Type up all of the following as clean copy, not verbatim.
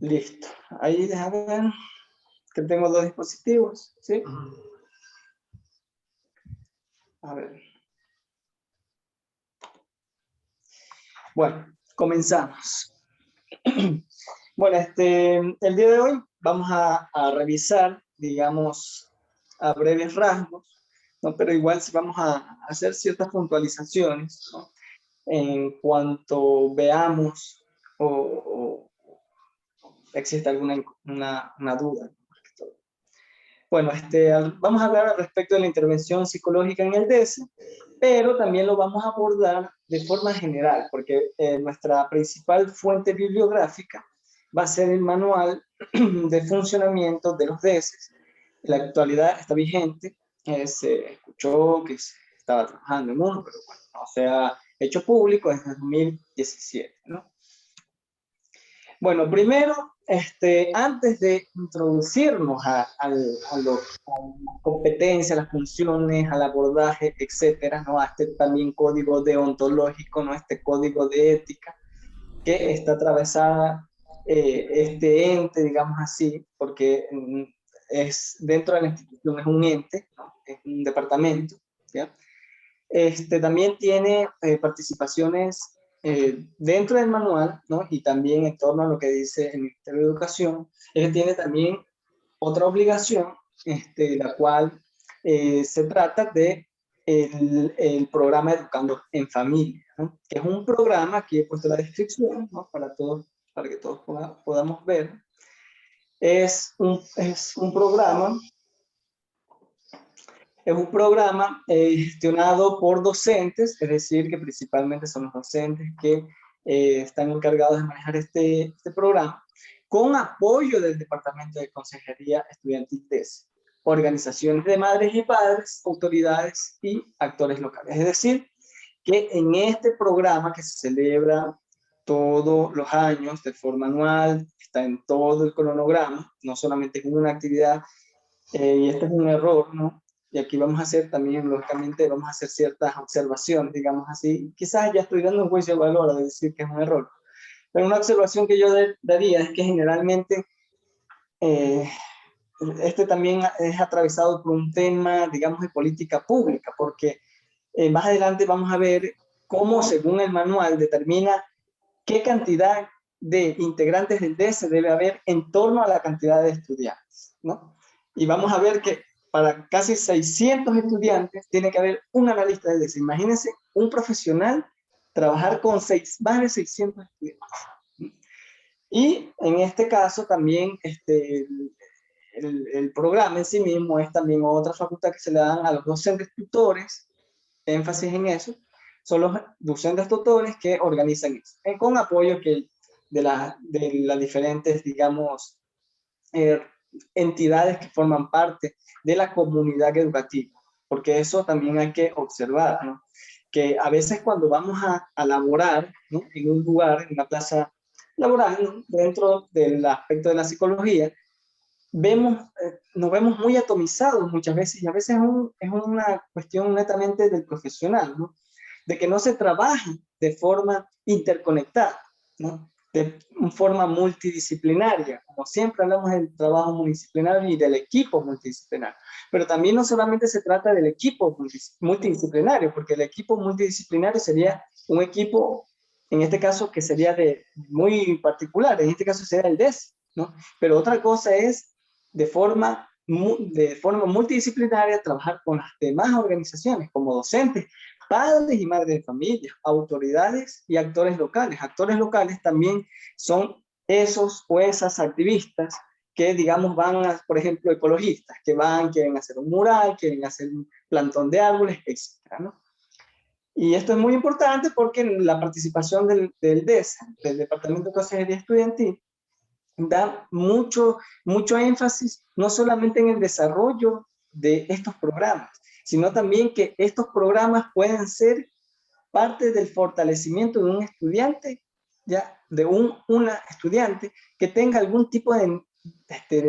Listo. Ahí déjame ver que tengo dos dispositivos, ¿sí? A ver. Bueno, comenzamos. Bueno, el día de hoy vamos a revisar, digamos, a breves rasgos, ¿no? Pero igual sí vamos a hacer ciertas puntualizaciones, ¿no? En cuanto veamos o existe alguna una duda. Bueno, vamos a hablar al respecto de la intervención psicológica en el DES, pero también lo vamos a abordar de forma general, porque nuestra principal fuente bibliográfica va a ser el manual de funcionamiento de los DES. En la actualidad está vigente, se escuchó que se estaba trabajando en uno, pero bueno, no se ha hecho público desde 2017, ¿no? Bueno, primero, antes de introducirnos a las competencias, las funciones, al abordaje, etcétera, ¿no? A este también código deontológico, ¿no? Este código de ética que está atravesada este ente, digamos así, porque es dentro de la institución, es un ente, ¿no? Es un departamento, ¿ya? También tiene participaciones dentro del manual, ¿no? Y también en torno a lo que dice el Ministerio de Educación. Él tiene también otra obligación, la cual se trata de el programa Educando en Familia, ¿no? Que es un programa, aquí he puesto la descripción, ¿no? Para todos, para que todos podamos ver. Es un programa Es un programa gestionado por docentes, es decir, que principalmente son los docentes que están encargados de manejar este programa, con apoyo del Departamento de Consejería Estudiantil DES, organizaciones de madres y padres, autoridades y actores locales. Es decir, que en este programa que se celebra todos los años de forma anual, está en todo el cronograma, no solamente es una actividad y este es un error, ¿no? Y aquí vamos a hacer también, lógicamente, vamos a hacer ciertas observaciones, digamos así. Quizás ya estoy dando un juicio de valor de decir que es un error. Pero una observación que yo daría es que generalmente eh, también es atravesado por un tema, digamos, de política pública, porque más adelante vamos a ver cómo, según el manual, determina qué cantidad de integrantes del DS debe haber en torno a la cantidad de estudiantes, ¿no? Y vamos a ver que para casi 600 estudiantes tiene que haber un analista del DS. Imagínense un profesional trabajar con más de 600 estudiantes. Y en este caso también el programa en sí mismo es también otra facultad que se le dan a los docentes tutores, énfasis en eso, son los docentes tutores que organizan eso, con apoyo de las diferentes, digamos, eh, entidades que forman parte de la comunidad educativa, porque eso también hay que observar, ¿no? Que a veces cuando vamos a laborar, ¿no? En un lugar, en una plaza laboral, ¿no? Dentro del aspecto de la psicología, nos vemos muy atomizados muchas veces, y a veces es una cuestión netamente del profesional, ¿no? De que no se trabaja de forma interconectada, ¿no? De forma multidisciplinaria, como siempre hablamos del trabajo multidisciplinario y del equipo multidisciplinario, pero también no solamente se trata del equipo multidisciplinario, porque el equipo multidisciplinario sería un equipo, en este caso, que sería de muy particular, en este caso sería el DES, ¿no? Pero otra cosa es de forma multidisciplinaria trabajar con las demás organizaciones, como docentes, padres y madres de familia, autoridades y actores locales. Actores locales también son esos o esas activistas que, digamos, por ejemplo, ecologistas, que quieren hacer un mural, quieren hacer un plantón de árboles, etc., ¿no? Y esto es muy importante porque la participación del DES, del Departamento de Consejería Estudiantil, da mucho énfasis no solamente en el desarrollo de estos programas, sino también que estos programas pueden ser parte del fortalecimiento de un estudiante, ya, una estudiante que tenga algún tipo de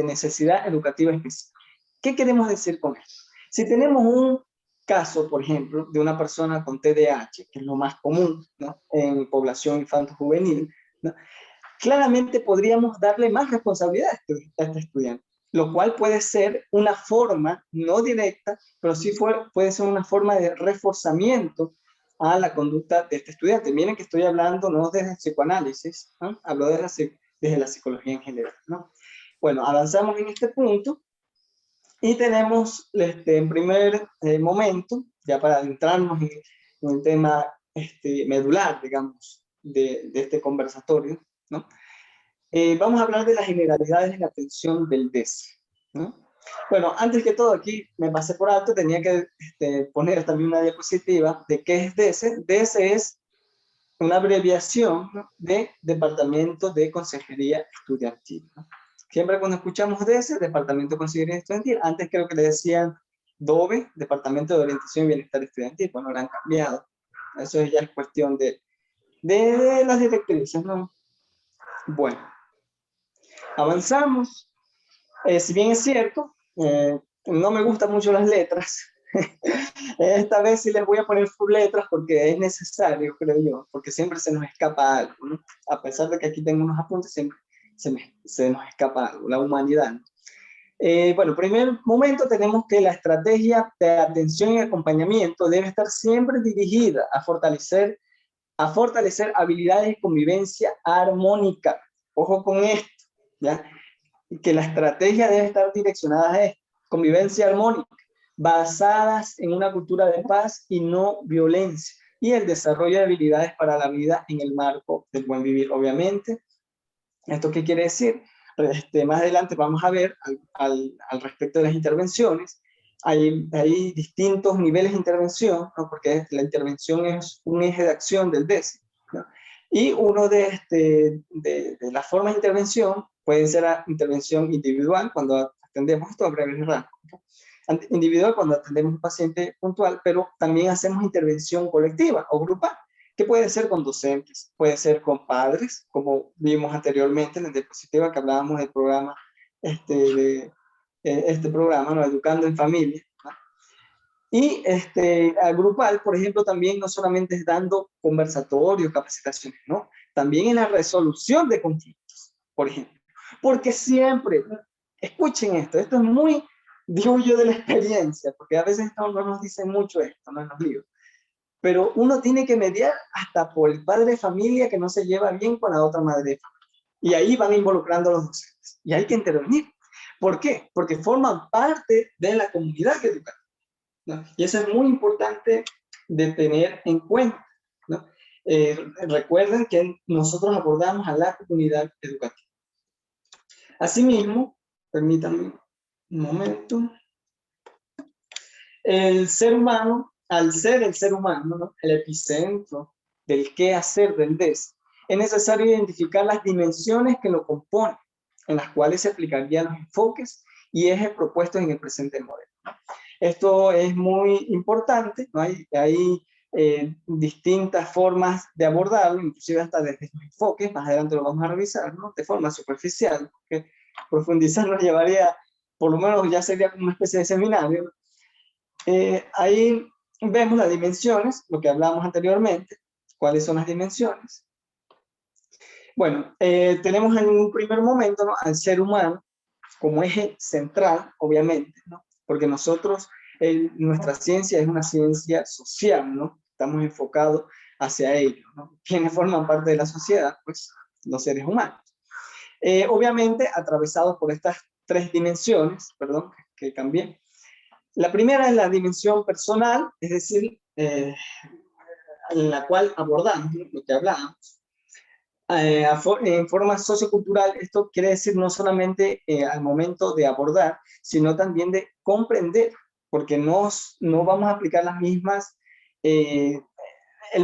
necesidad educativa específica. ¿Qué queremos decir con esto? Si tenemos un caso, por ejemplo, de una persona con TDAH, que es lo más común, ¿no? En población infanto-juvenil, ¿no? claramente podríamos darle más responsabilidad a este estudiante, lo cual puede ser una forma, no directa, pero sí puede ser una forma de reforzamiento a la conducta de este estudiante. Miren que estoy hablando no desde el psicoanálisis, ¿no? Hablo desde la psicología en general, ¿no? Bueno, avanzamos en este punto y tenemos en primer momento, ya para adentrarnos en el tema medular, digamos, de este conversatorio, ¿no? Vamos a hablar de las generalidades de la atención del DESE, ¿no? Bueno, antes que todo aquí me pasé por alto, tenía que poner también una diapositiva de qué es DESE. DESE es una abreviación, ¿no?, de Departamento de Consejería Estudiantil, ¿no? Siempre cuando escuchamos DESE, Departamento de Consejería Estudiantil, antes creo que le decían DOBE, Departamento de Orientación y Bienestar Estudiantil, bueno, ahora han cambiado. Eso ya es cuestión de las directrices, ¿no? Bueno, avanzamos. Si bien es cierto, no me gustan mucho las letras, esta vez sí les voy a poner full letras porque es necesario, creo yo, porque siempre se nos escapa algo, ¿no? A pesar de que aquí tengo unos apuntes, siempre se nos escapa algo, la humanidad, ¿no? Bueno, primer momento tenemos que la estrategia de atención y acompañamiento debe estar siempre dirigida a fortalecer habilidades de convivencia armónica. Ojo con esto, ¿ya? Que la estrategia debe estar direccionada a esto, convivencia armónica, basadas en una cultura de paz y no violencia, y el desarrollo de habilidades para la vida en el marco del buen vivir, obviamente. ¿Esto qué quiere decir? Más adelante vamos a ver al respecto de las intervenciones. Hay distintos niveles de intervención, ¿no? Porque la intervención es un eje de acción del DESE, ¿no? Y uno de las formas de intervención puede ser la intervención individual, cuando atendemos esto a breves rasgos, ¿no? Individual cuando atendemos a un paciente puntual, pero también hacemos intervención colectiva o grupal, que puede ser con docentes, puede ser con padres, como vimos anteriormente en la diapositiva que hablábamos del programa, este programa, ¿no?, Educando en Familia, ¿no? Y al grupal, por ejemplo, también no solamente es dando conversatorios, capacitaciones, no, también en la resolución de conflictos, por ejemplo. Porque siempre, escuchen esto es muy, digo yo, de la experiencia, porque a veces no nos dicen mucho esto, no en los libros, pero uno tiene que mediar hasta por el padre de familia que no se lleva bien con la otra madre de familia. Y ahí van involucrando a los docentes. Y hay que intervenir. ¿Por qué? Porque forman parte de la comunidad educativa, ¿no? Y eso es muy importante de tener en cuenta, ¿no? Recuerden que nosotros abordamos a la comunidad educativa. Asimismo, permítanme un momento. El ser humano, al ser el ser humano, ¿no?, el epicentro del qué hacer del DES, es necesario identificar las dimensiones que lo componen, en las cuales se aplicarían los enfoques y ejes propuestos en el presente modelo. Esto es muy importante, ¿no? Hay distintas formas de abordarlo, inclusive hasta desde los enfoques, más adelante lo vamos a revisar, ¿no?, de forma superficial, porque profundizar nos llevaría, por lo menos ya sería como una especie de seminario, ¿no? Ahí vemos las dimensiones, lo que hablamos anteriormente. ¿Cuáles son las dimensiones? Bueno, tenemos en un primer momento, ¿no?, al ser humano como eje central, obviamente, ¿no?, porque nosotros, nuestra ciencia es una ciencia social, ¿no? Estamos enfocados hacia ello, ¿no? ¿Quiénes forman parte de la sociedad? Pues los seres humanos. Obviamente, atravesados por estas tres dimensiones, perdón, que cambié. La primera es la dimensión personal, es decir, en la cual abordamos lo que hablábamos. En forma sociocultural, esto quiere decir no solamente al momento de abordar, sino también de comprender, porque no vamos a aplicar las mismas. El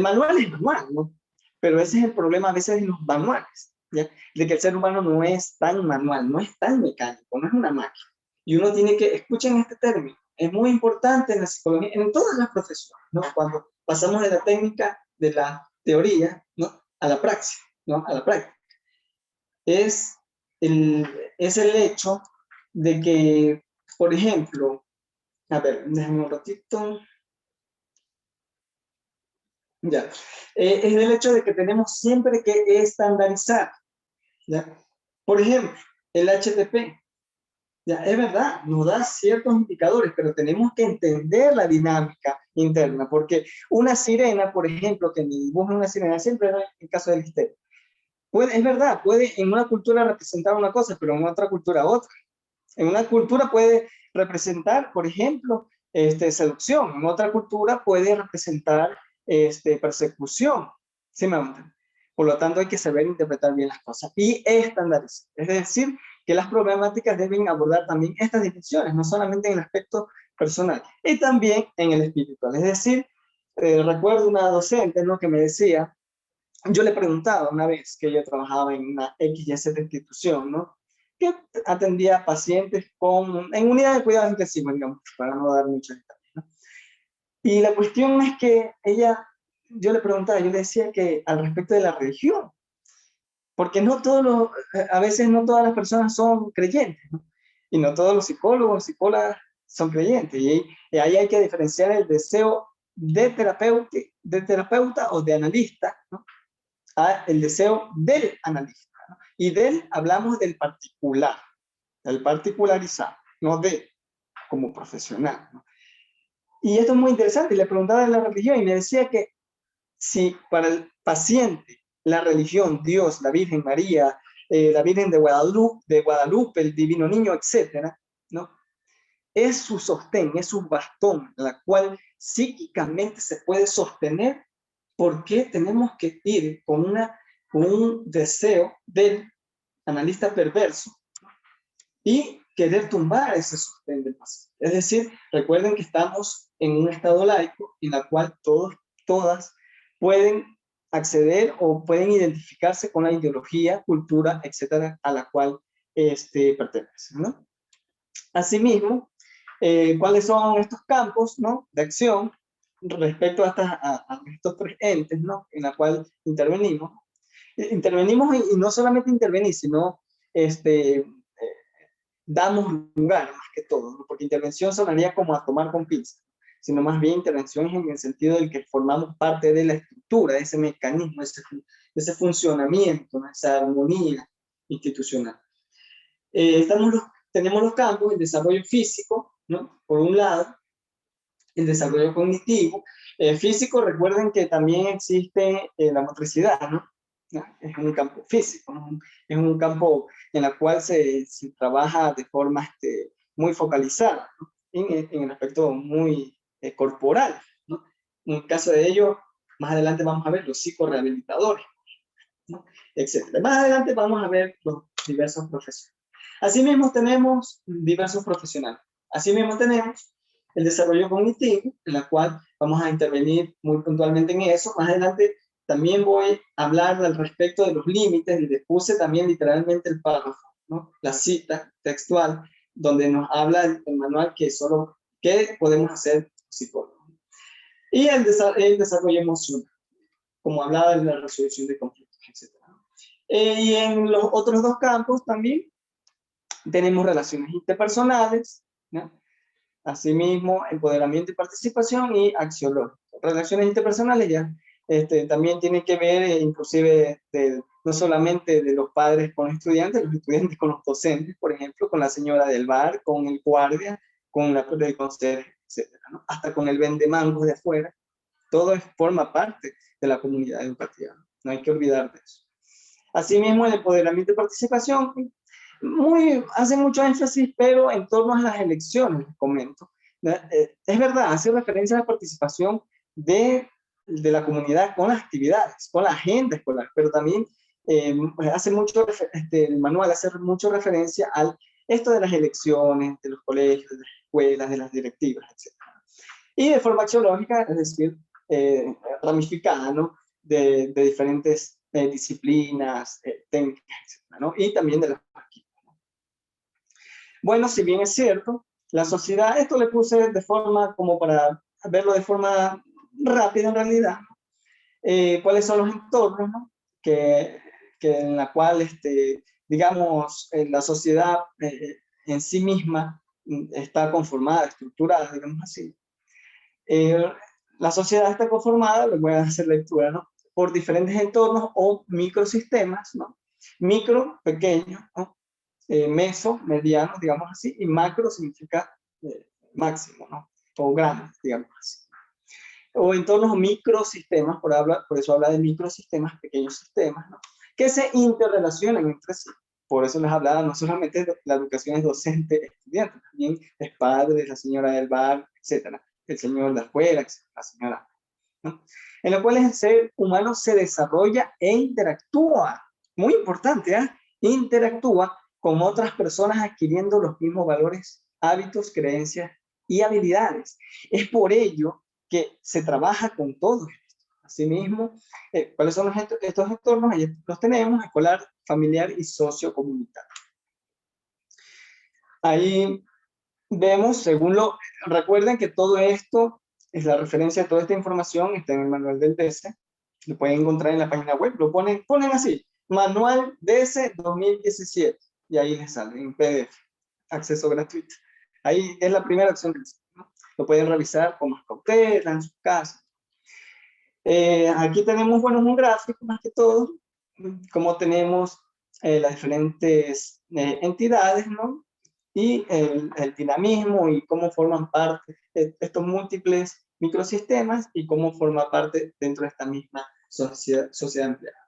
manual es manual, ¿no? Pero ese es el problema a veces de los manuales, ¿ya? De que el ser humano no es tan manual, no es tan mecánico, no es una máquina. Y uno tiene que, escuchen este término, es muy importante en la psicología, en todas las profesiones, ¿no? Cuando pasamos de la técnica, de la teoría, ¿no?, a la praxis, ¿no?, a la práctica. Es el hecho de que, por ejemplo, a ver, déjenme un ratito. Ya. Es el hecho de que tenemos siempre que estandarizar. ¿ya? Por ejemplo, el HTP, ¿ya? Es verdad, nos da ciertos indicadores, pero tenemos que entender la dinámica interna, porque una sirena, por ejemplo, que me dibuja una sirena, siempre es el caso del histerio. Es verdad, puede en una cultura representar una cosa, pero en otra cultura otra. En una cultura puede representar, por ejemplo, seducción, en otra cultura puede representar persecución. ¿Sí me entienden? Por lo tanto, hay que saber interpretar bien las cosas y estandarizar. Es decir, que las problemáticas deben abordar también estas dimensiones, no solamente en el aspecto personal, y también en el espiritual. Es decir, recuerdo una docente, ¿no?, que me decía, yo le preguntaba una vez que ella trabajaba en una XYZ institución, ¿no?, que atendía pacientes en unidad de cuidados intensivos, digamos, para no dar muchos detalles, ¿no? Y la cuestión es que yo le preguntaba, yo le decía que al respecto de la religión, porque a veces no todas las personas son creyentes, ¿no? Y no todos los psicólogos, psicólogas son creyentes, y ahí hay que diferenciar el deseo de terapeuta o de analista, ¿no?, el deseo del analista, ¿no? Y hablamos del particularizado, no de como profesional, ¿no? Y esto es muy interesante. Le preguntaba de la religión y me decía que si para el paciente la religión, Dios, la Virgen María, la Virgen de Guadalupe, el Divino Niño, etcétera, ¿no?, es su sostén, es su bastón, la cual psíquicamente se puede sostener. ¿Por qué tenemos que ir con un deseo del analista perverso y querer tumbar ese sostén del paciente? Es decir, recuerden que estamos en un estado laico en la cual todas pueden acceder o pueden identificarse con la ideología, cultura, etcétera, a la cual pertenecen, ¿no? Asimismo, ¿cuáles son estos campos, ¿no?, de acción respecto a estos tres entes, ¿no?, en la cual intervenimos? Intervenimos y no solamente intervenir, sino damos lugar más que todo, ¿no?, porque intervención sonaría como a tomar con pinzas, sino más bien intervención en el sentido de que formamos parte de la estructura, de ese mecanismo, de ese funcionamiento, ¿no?, esa armonía institucional. Tenemos los campos, el desarrollo físico, ¿no?, por un lado, el desarrollo cognitivo. Físico, recuerden que también existe la motricidad, ¿no? Es un campo físico, ¿no? Es un campo en el cual se trabaja de forma muy focalizada, ¿no?, en el aspecto muy corporal, ¿no? En el caso de ello, más adelante vamos a ver los psicorehabilitadores, ¿no?, etc. Más adelante vamos a ver los diversos profesionales. Asimismo tenemos diversos profesionales. Asimismo tenemos el desarrollo cognitivo, en la cual vamos a intervenir muy puntualmente en eso. Más adelante también voy a hablar al respecto de los límites, y les puse también literalmente el párrafo, ¿no?, la cita textual, donde nos habla el manual qué podemos hacer psicólogos. Y el desarrollo emocional, como hablaba de la resolución de conflictos, etc. Y en los otros dos campos también tenemos relaciones interpersonales, ¿no? Asimismo, empoderamiento y participación, y axiológico. Relaciones interpersonales ya también tienen que ver, inclusive, no solamente de los padres con los estudiantes con los docentes, por ejemplo, con la señora del bar, con el guardia, con el conserje, etcétera, ¿no?, hasta con el vendemangos de afuera. Todo forma parte de la comunidad educativa, no hay que olvidar de eso. Asimismo, el empoderamiento y participación, hace mucho énfasis, pero en torno a las elecciones, les comento. Es verdad, hace referencia a la participación de la comunidad con las actividades, con la agenda escolar, pero también hace mucho, el manual hace mucho referencia a esto de las elecciones, de los colegios, de las escuelas, de las directivas, etc. Y de forma axiológica, es decir, ramificada, ¿no?, de diferentes disciplinas, técnicas, etc., ¿no?, y también de las máquinas. Bueno, si bien es cierto, la sociedad, esto le puse de forma como para verlo de forma rápida en realidad, cuáles son los entornos, ¿no?, en la cual, digamos, la sociedad en sí misma está conformada, estructurada, digamos así. La sociedad está conformada, les voy a hacer lectura, ¿no?, por diferentes entornos o microsistemas, ¿no?, Micro, pequeño, ¿no? Meso, mediano, digamos así, y macro significa máximo, ¿no? O grande, digamos así. O entornos microsistemas, por eso habla de microsistemas, pequeños sistemas, ¿no? Que se interrelacionan entre sí. Por eso les hablaba, no solamente la educación es docente, estudiante, también es padre, la señora del bar, etcétera, el señor de la escuela, etcétera, la señora, ¿no? En lo cual el ser humano se desarrolla e interactúa, muy importante, ¿eh? Interactúa con otras personas adquiriendo los mismos valores, hábitos, creencias y habilidades. Es por ello que se trabaja con todo esto. Asimismo, ¿cuáles son estos entornos? Ahí los tenemos: escolar, familiar y sociocomunitario. Ahí vemos, recuerden que todo esto es la referencia a toda esta información, está en el manual del DS, lo pueden encontrar en la página web, ponen así, manual DS 2017, y ahí les sale en PDF, acceso gratuito. Ahí es la primera opción que les, ¿no? Lo pueden revisar con más cautela en su casa. Aquí tenemos, bueno, un gráfico más que todo, como tenemos las diferentes entidades, ¿no? Y el dinamismo y cómo forman parte de estos múltiples microsistemas y cómo forma parte dentro de esta misma sociedad empleada.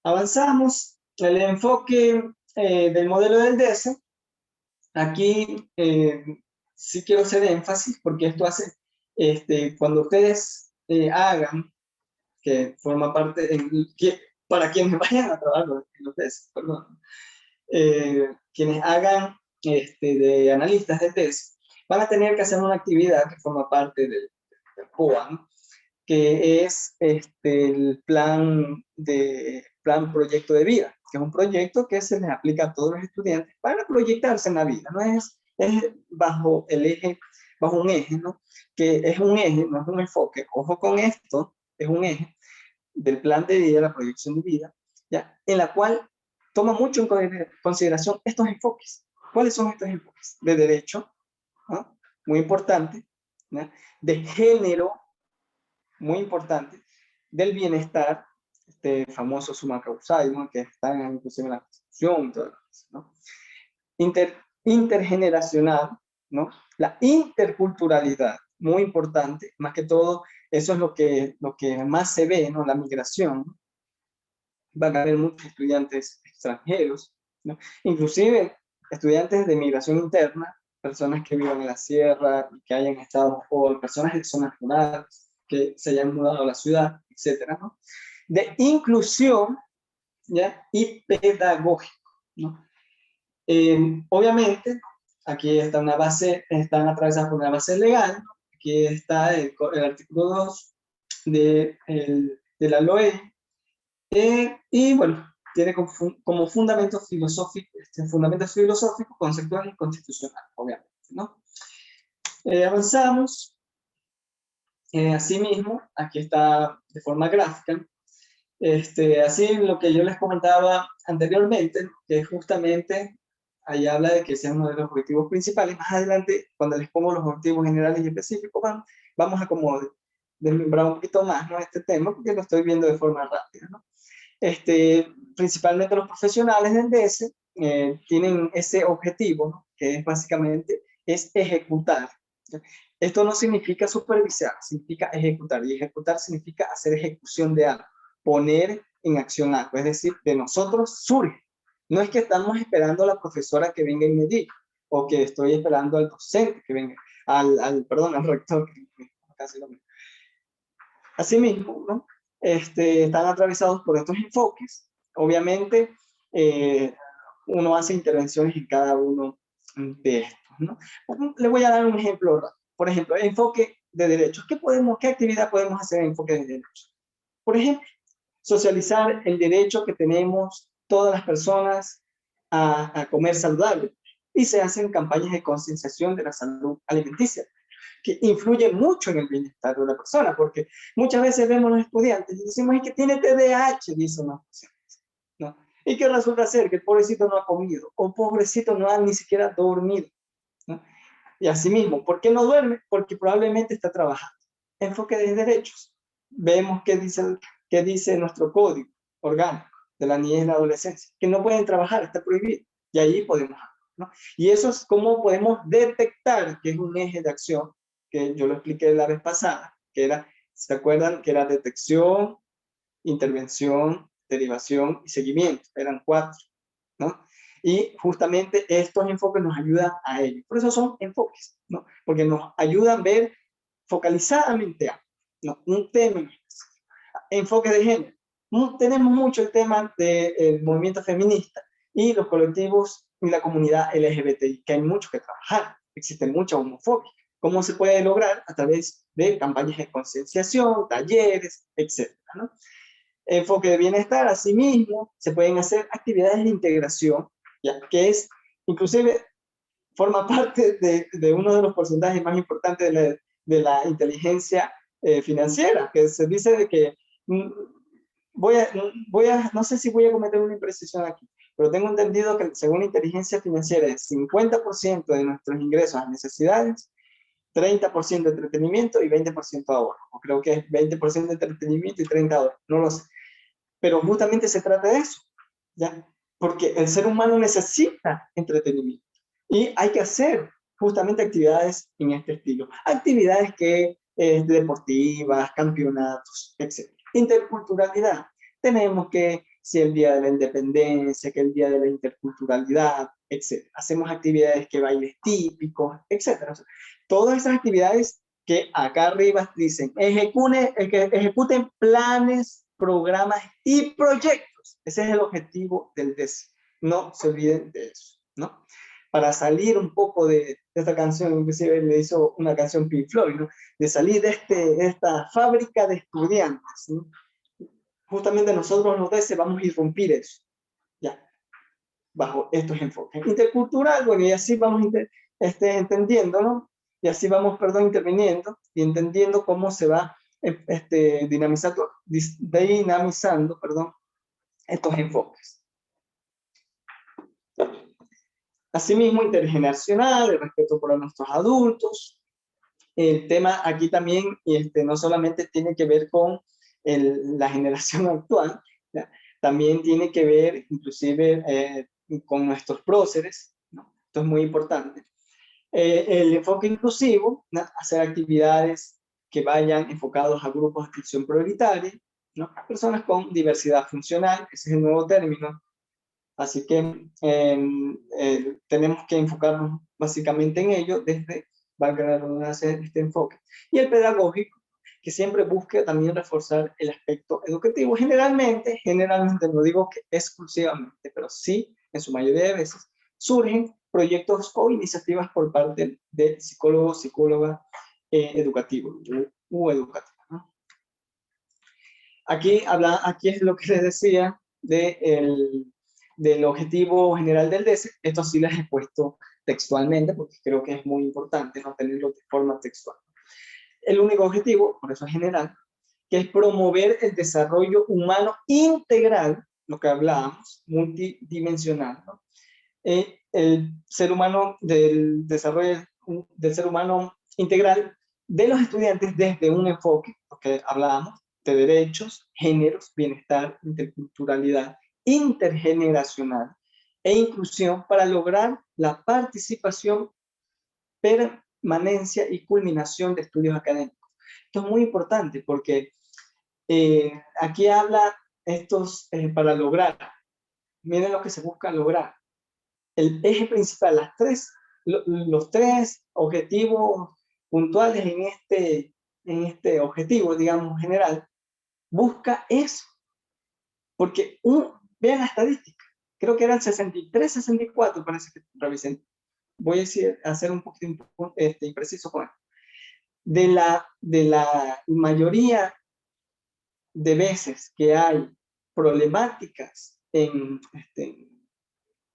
Avanzamos. El enfoque del modelo del DS. Aquí sí quiero hacer énfasis porque esto hace, cuando ustedes hagan, que forma parte, para quienes vayan a trabajar en los DS, perdón, quienes hagan de analistas de test, van a tener que hacer una actividad que forma parte del POA, ¿no? Que es el plan proyecto de vida, que es un proyecto que se les aplica a todos los estudiantes para proyectarse en la vida, no es bajo un eje, ¿no? Que es un eje, no es un enfoque, ojo con esto, es un eje del plan de vida, la proyección de vida, ¿ya? En la cual toma mucho en consideración estos enfoques. ¿Cuáles son estos enfoques? De derecho, ¿no? Muy importante, ¿no? De género, muy importante, del bienestar, este famoso summa causae, que está inclusive en la Constitución, todo eso, ¿no? Intergeneracional, ¿no? La interculturalidad, muy importante, más que todo, eso es lo que más se ve, ¿no? La migración. Van a haber muchos estudiantes extranjeros, ¿no? Inclusive estudiantes de migración interna, personas que vivan en la sierra, que hayan estado, o personas de zonas rurales, que se hayan mudado a la ciudad, etcétera, ¿no? De inclusión, ¿ya? Y pedagógico, ¿no? Obviamente, aquí está una base, están atravesadas por una base legal, ¿no? Aquí está el artículo 2 de la LOE, y bueno, tiene como fundamentos filosóficos, conceptuales y constitucionales, obviamente, ¿no? Avanzamos. Asimismo, aquí está de forma gráfica, así lo que yo les comentaba anteriormente, que justamente ahí habla de que sea uno de los objetivos principales. Más adelante, cuando les pongo los objetivos generales y específicos, vamos a como desmembrar un poquito más, ¿no?, este tema, porque lo estoy viendo de forma rápida, ¿no? Principalmente los profesionales del DS tienen ese objetivo, ¿no?, que es básicamente ejecutar. Esto no significa supervisar, significa ejecutar, y ejecutar significa hacer ejecución de algo, poner en acción algo, es decir, de nosotros surge. No es que estamos esperando a la profesora que venga y me diga, o que estoy esperando al docente que venga, perdón, al rector, que casi lo mismo. Asimismo, ¿no?, están atravesados por estos enfoques. Obviamente, uno hace intervenciones en cada uno de estos, ¿no? Le voy a dar un ejemplo. Por ejemplo, enfoque de derechos. ¿Qué actividad podemos hacer en enfoque de derechos? Por ejemplo, socializar el derecho que tenemos todas las personas a comer saludable. Y se hacen campañas de concienciación de la salud alimenticia, que influye mucho en el bienestar de la persona, porque muchas veces vemos a los estudiantes y decimos, es que tiene TDAH, dicen, ¿no? Y que resulta ser que el pobrecito no ha comido, o pobrecito no ha ni siquiera dormido, ¿no? Y así mismo, ¿por qué no duerme? Porque probablemente está trabajando. Enfoque de derechos. Vemos qué dice nuestro código orgánico. de la niñez y la adolescencia, que no pueden trabajar, está prohibido. Y ahí podemos, ¿no? Y eso es cómo podemos detectar, que es un eje de acción, que yo lo expliqué la vez pasada, que era, ¿se acuerdan? Que era detección, intervención, derivación y seguimiento. Eran 4, ¿no? Y justamente estos enfoques nos ayudan a ello. Por eso son enfoques, ¿no? Porque nos ayudan a ver focalizadamente a, ¿no? Un tema. Enfoque de género. Tenemos mucho el tema del movimiento feminista y los colectivos y la comunidad LGBTI, que hay mucho que trabajar. Existe mucha homofobia. ¿Cómo se puede lograr? A través de campañas de concienciación, talleres, etcétera, ¿no? Enfoque de bienestar, asimismo, se pueden hacer actividades de integración, ¿ya? Que es, inclusive, forma parte de uno de los porcentajes más importantes de la inteligencia financiera, que se dice de que mm, no sé si voy a cometer una imprecisión aquí, pero tengo entendido que según la inteligencia financiera es 50% de nuestros ingresos a necesidades, 30% de entretenimiento y 20% ahorro. O creo que es 20% de entretenimiento y 30% ahorro, no lo sé. Pero justamente se trata de eso, ¿ya? Porque el ser humano necesita entretenimiento y hay que hacer justamente actividades en este estilo. Actividades que deportivas, campeonatos, etc. Interculturalidad. Tenemos que, si el Día de la Independencia, que el Día de la Interculturalidad, etc. Hacemos actividades que bailes típicos, etc. Todas esas actividades que acá arriba dicen, ejecuten planes, programas y proyectos. Ese es el objetivo del DESI. No se olviden de eso, ¿no? Para salir un poco de esta canción, inclusive le hizo una canción Pink Floyd, ¿no? De salir de esta fábrica de estudiantes, ¿no? Justamente nosotros los DESI vamos a irrumpir eso, ya, bajo estos enfoques. Intercultural, bueno, y así vamos entendiendo, ¿no? Y así vamos, perdón, interviniendo y entendiendo cómo se va dinamizando, perdón, estos enfoques. Asimismo, intergeneracional, el respeto por nuestros adultos. El tema aquí también no solamente tiene que ver con la generación actual, ¿ya? También tiene que ver inclusive con nuestros próceres, ¿no? Esto es muy importante. El enfoque inclusivo, ¿no? Hacer actividades que vayan enfocados a grupos de atención prioritaria, ¿no? Personas con diversidad funcional, ese es el nuevo término. Así que tenemos que enfocarnos básicamente en ello desde, valga la redundancia, este enfoque. Y el pedagógico, que siempre busque también reforzar el aspecto educativo. Generalmente, no digo que exclusivamente, pero sí, en su mayoría de veces, surgen proyectos o iniciativas por parte de psicólogos, psicólogas educativos u educativas, ¿no? Aquí es lo que les decía del objetivo general del DESE. Esto sí les he puesto textualmente porque creo que es muy importante no tenerlo de forma textual. El único objetivo, por eso es general, que es promover el desarrollo humano integral, lo que hablábamos, multidimensional, ¿no? El ser humano, del desarrollo del ser humano integral de los estudiantes desde un enfoque, lo que hablábamos, de derechos, géneros, bienestar, interculturalidad, intergeneracional e inclusión para lograr la participación, permanencia y culminación de estudios académicos. Esto es muy importante porque aquí habla para lograr, miren lo que se busca lograr. El eje principal, los tres objetivos puntuales en este objetivo, digamos, general, busca eso. Porque vean la estadística, creo que eran 63, 64, parece que revisen. Voy a ser un poquito impreciso con esto. De la mayoría de veces que hay problemáticas en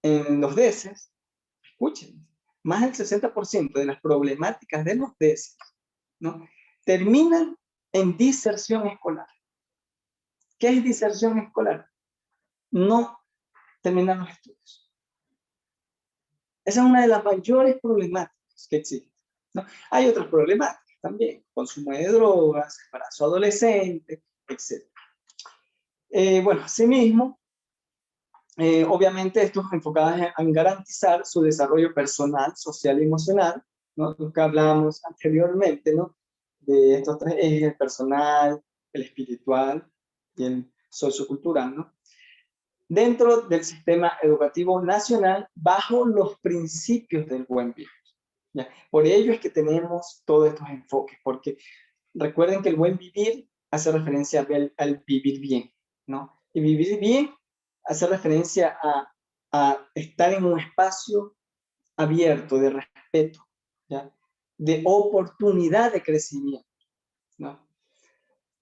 los DESES, escuchen, más del 60% de las problemáticas de los DESES, ¿no? Terminan en diserción escolar. ¿Qué es diserción escolar? No terminar los estudios. Esa es una de las mayores problemáticas que existen, ¿no? Hay otras problemáticas también, consumo de drogas, embarazo adolescente, etc. Bueno, asimismo, Obviamente, estos enfocados en garantizar su desarrollo personal, social y emocional, ¿no? Lo que hablábamos anteriormente, ¿no? De estos tres ejes: el personal, el espiritual y el sociocultural, ¿no? Dentro del sistema educativo nacional, bajo los principios del buen vivir. ¿Ya? Por ello es que tenemos todos estos enfoques, porque recuerden que el buen vivir hace referencia al vivir bien, ¿no? Y vivir bien hace referencia a estar en un espacio abierto, de respeto, ¿ya? De oportunidad de crecimiento, ¿no?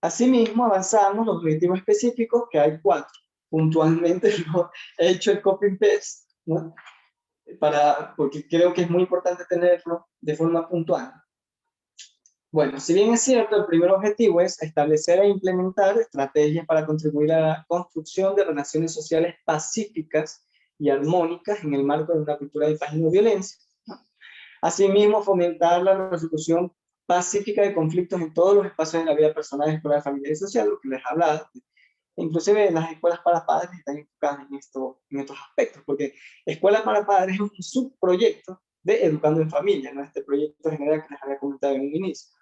Asimismo, avanzamos los objetivos específicos, que hay 4. Puntualmente no he hecho el copy-paste, ¿no? Porque creo que es muy importante tenerlo de forma puntual. Bueno, si bien es cierto, el primer objetivo es establecer e implementar estrategias para contribuir a la construcción de relaciones sociales pacíficas y armónicas en el marco de una cultura de paz y no violencia, ¿no? Asimismo, fomentar la resolución pacífica de conflictos en todos los espacios de la vida personal, escolar, familiar y social, lo que les hablaba. Inclusive las escuelas para padres están enfocadas en estos aspectos, porque Escuela para Padres es un subproyecto de Educando en Familia, ¿no? Este proyecto general que les había comentado en un inicio.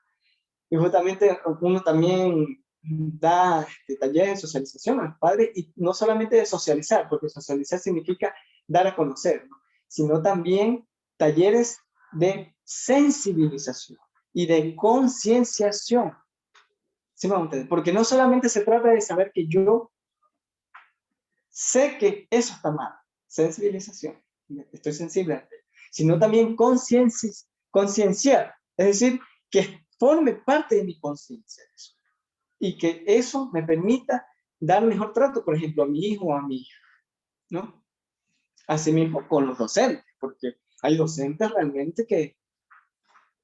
Y justamente uno también da talleres de socialización a los padres, y no solamente de socializar, porque socializar significa dar a conocer, ¿no? Sino también talleres de sensibilización y de concienciación. ¿Sí me van a entender? Porque no solamente se trata de saber que yo sé que eso está mal, sensibilización, estoy sensible, sino también concienciar, es decir, que forme parte de mi conciencia eso, y que eso me permita dar mejor trato, por ejemplo, a mi hijo o a mi hija, ¿no? Asimismo con los docentes, porque hay docentes realmente que,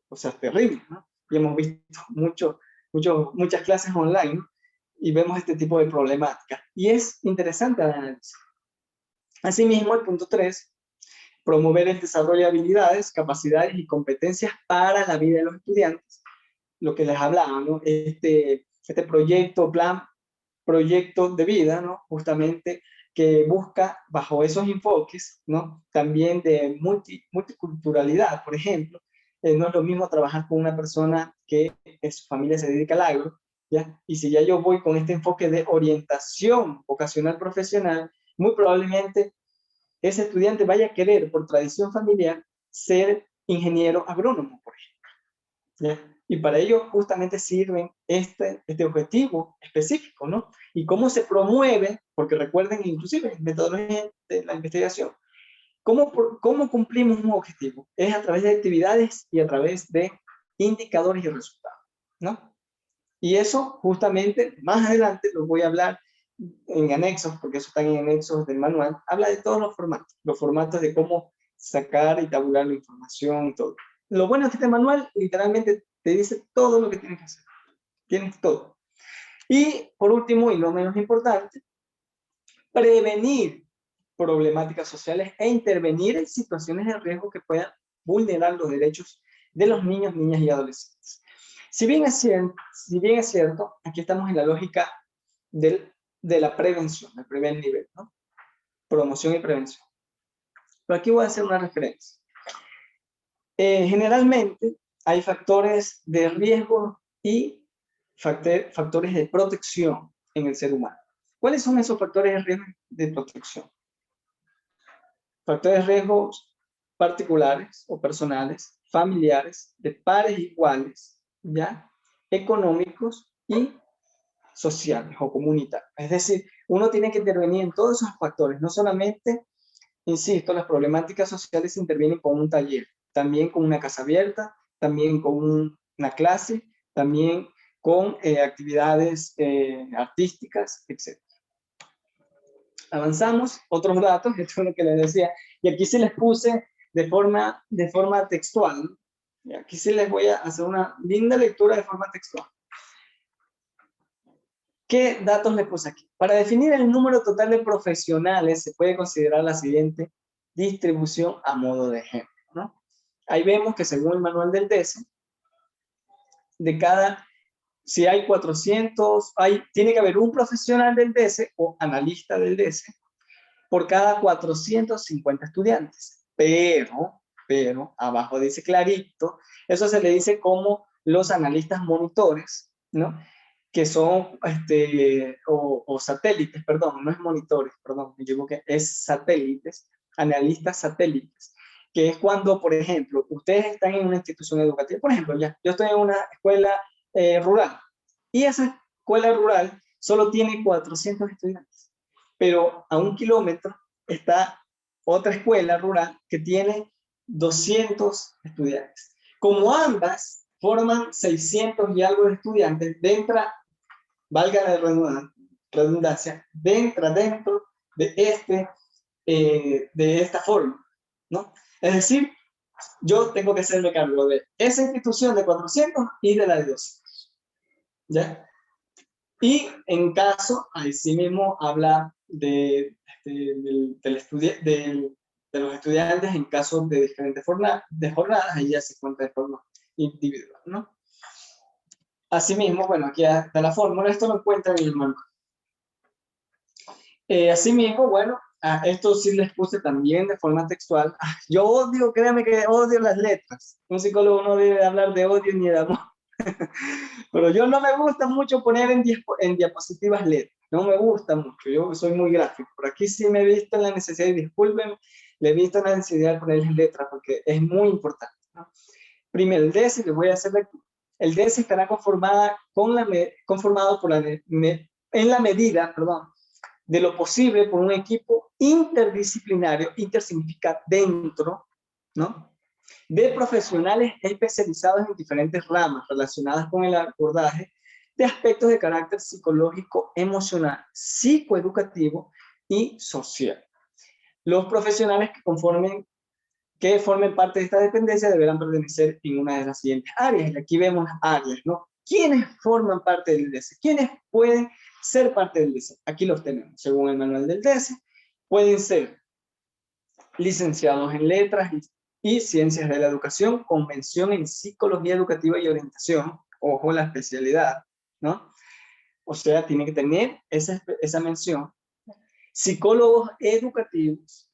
o sea, terribles, ¿no? Y hemos visto muchas clases online, ¿no? Y vemos este tipo de problemáticas. Y es interesante analizar. Asimismo, el punto 3, promover el desarrollo de habilidades, capacidades y competencias para la vida de los estudiantes. Lo que les hablaba, ¿no? Este proyecto de vida, ¿no? Justamente que busca bajo esos enfoques, ¿no? También de multiculturalidad, por ejemplo. No es lo mismo trabajar con una persona que su familia se dedica al agro, ¿ya? Y si ya yo voy con este enfoque de orientación vocacional profesional, muy probablemente ese estudiante vaya a querer, por tradición familiar, ser ingeniero agrónomo, por ejemplo, ¿ya? Y para ello justamente sirven este objetivo específico, ¿no? Y cómo se promueve, porque recuerden, inclusive en metodología de la investigación, cómo cumplimos un objetivo. Es a través de actividades y a través de indicadores y resultados, ¿no? Y eso justamente más adelante lo voy a hablar en anexos, porque eso está en anexos del manual. Habla de todos los formatos de cómo sacar y tabular la información y todo. Lo bueno es que este manual literalmente te dice todo lo que tienes que hacer. Tienes todo. Y por último, y no menos importante, prevenir problemáticas sociales e intervenir en situaciones de riesgo que puedan vulnerar los derechos de los niños, niñas y adolescentes. Si bien es cierto, aquí estamos en la lógica de la prevención, del primer nivel, ¿no? Promoción y prevención. Pero aquí voy a hacer una referencia. Generalmente hay factores de riesgo y factores de protección en el ser humano. ¿Cuáles son esos factores de riesgo de protección? Factores de riesgo particulares o personales, familiares, de pares iguales, ¿ya? Económicos y sociales o comunitarios. Es decir, uno tiene que intervenir en todos esos factores, no solamente, insisto, las problemáticas sociales se intervienen con un taller, también con una casa abierta, también con una clase, también con actividades artísticas, etc. Avanzamos, otros datos, esto es lo que les decía, y aquí se les puse de forma textual, ¿no? Y aquí sí les voy a hacer una linda lectura de forma textual. ¿Qué datos les puse aquí? Para definir el número total de profesionales se puede considerar la siguiente distribución a modo de ejemplo, ¿no? Ahí vemos que según el manual del DESE, si hay 400, tiene que haber un profesional del DESE o analista del DESE por cada 450 estudiantes. Pero, abajo dice clarito, eso se le dice como los analistas monitores, ¿no? Que son, o satélites, perdón, no es monitores, perdón, me equivoqué, es satélites, analistas satélites, que es cuando, por ejemplo, ustedes están en una institución educativa, por ejemplo, ya, yo estoy en una escuela rural, y esa escuela rural solo tiene 400 estudiantes, pero a 1 kilómetro está otra escuela rural que tiene 200 estudiantes. Como ambas forman 600 y algo de estudiantes, valga la redundancia, dentro de esta forma, ¿no? Es decir, yo tengo que hacerme cargo de esa institución de 400 y de la de 200, ¿ya? Y en caso, ahí sí mismo habla de los estudiantes en caso de diferentes jornadas, ahí ya se cuenta de forma individual, ¿no? Asimismo, bueno, aquí está la fórmula, esto lo encuentran en el manual. Asimismo, bueno, esto sí les puse también de forma textual. Yo odio, créanme que odio las letras. Un psicólogo no debe hablar de odio ni de amor. Pero yo no me gusta mucho poner en diapositivas letras. No me gusta mucho. Yo soy muy gráfico. Por aquí sí me he visto en la necesidad, y disculpen, le he visto la necesidad de ponerles letras porque es muy importante, ¿no? Primero, el DS, les voy a hacer lectura. El DS estará conformado en la medida, perdón, de lo posible por un equipo interdisciplinario, inter significa dentro, ¿no? De profesionales especializados en diferentes ramas relacionadas con el abordaje de aspectos de carácter psicológico, emocional, psicoeducativo y social. Los profesionales que formen parte de esta dependencia deberán pertenecer en una de las siguientes áreas. Y aquí vemos las áreas, ¿no? ¿Quiénes forman parte del DS? ¿Quiénes pueden ser parte del DS? Aquí los tenemos, según el manual del DS. Pueden ser licenciados en letras y ciencias de la educación, con mención en psicología educativa y orientación, ojo la especialidad, ¿no? O sea, tiene que tener esa mención. Psicólogos educativos,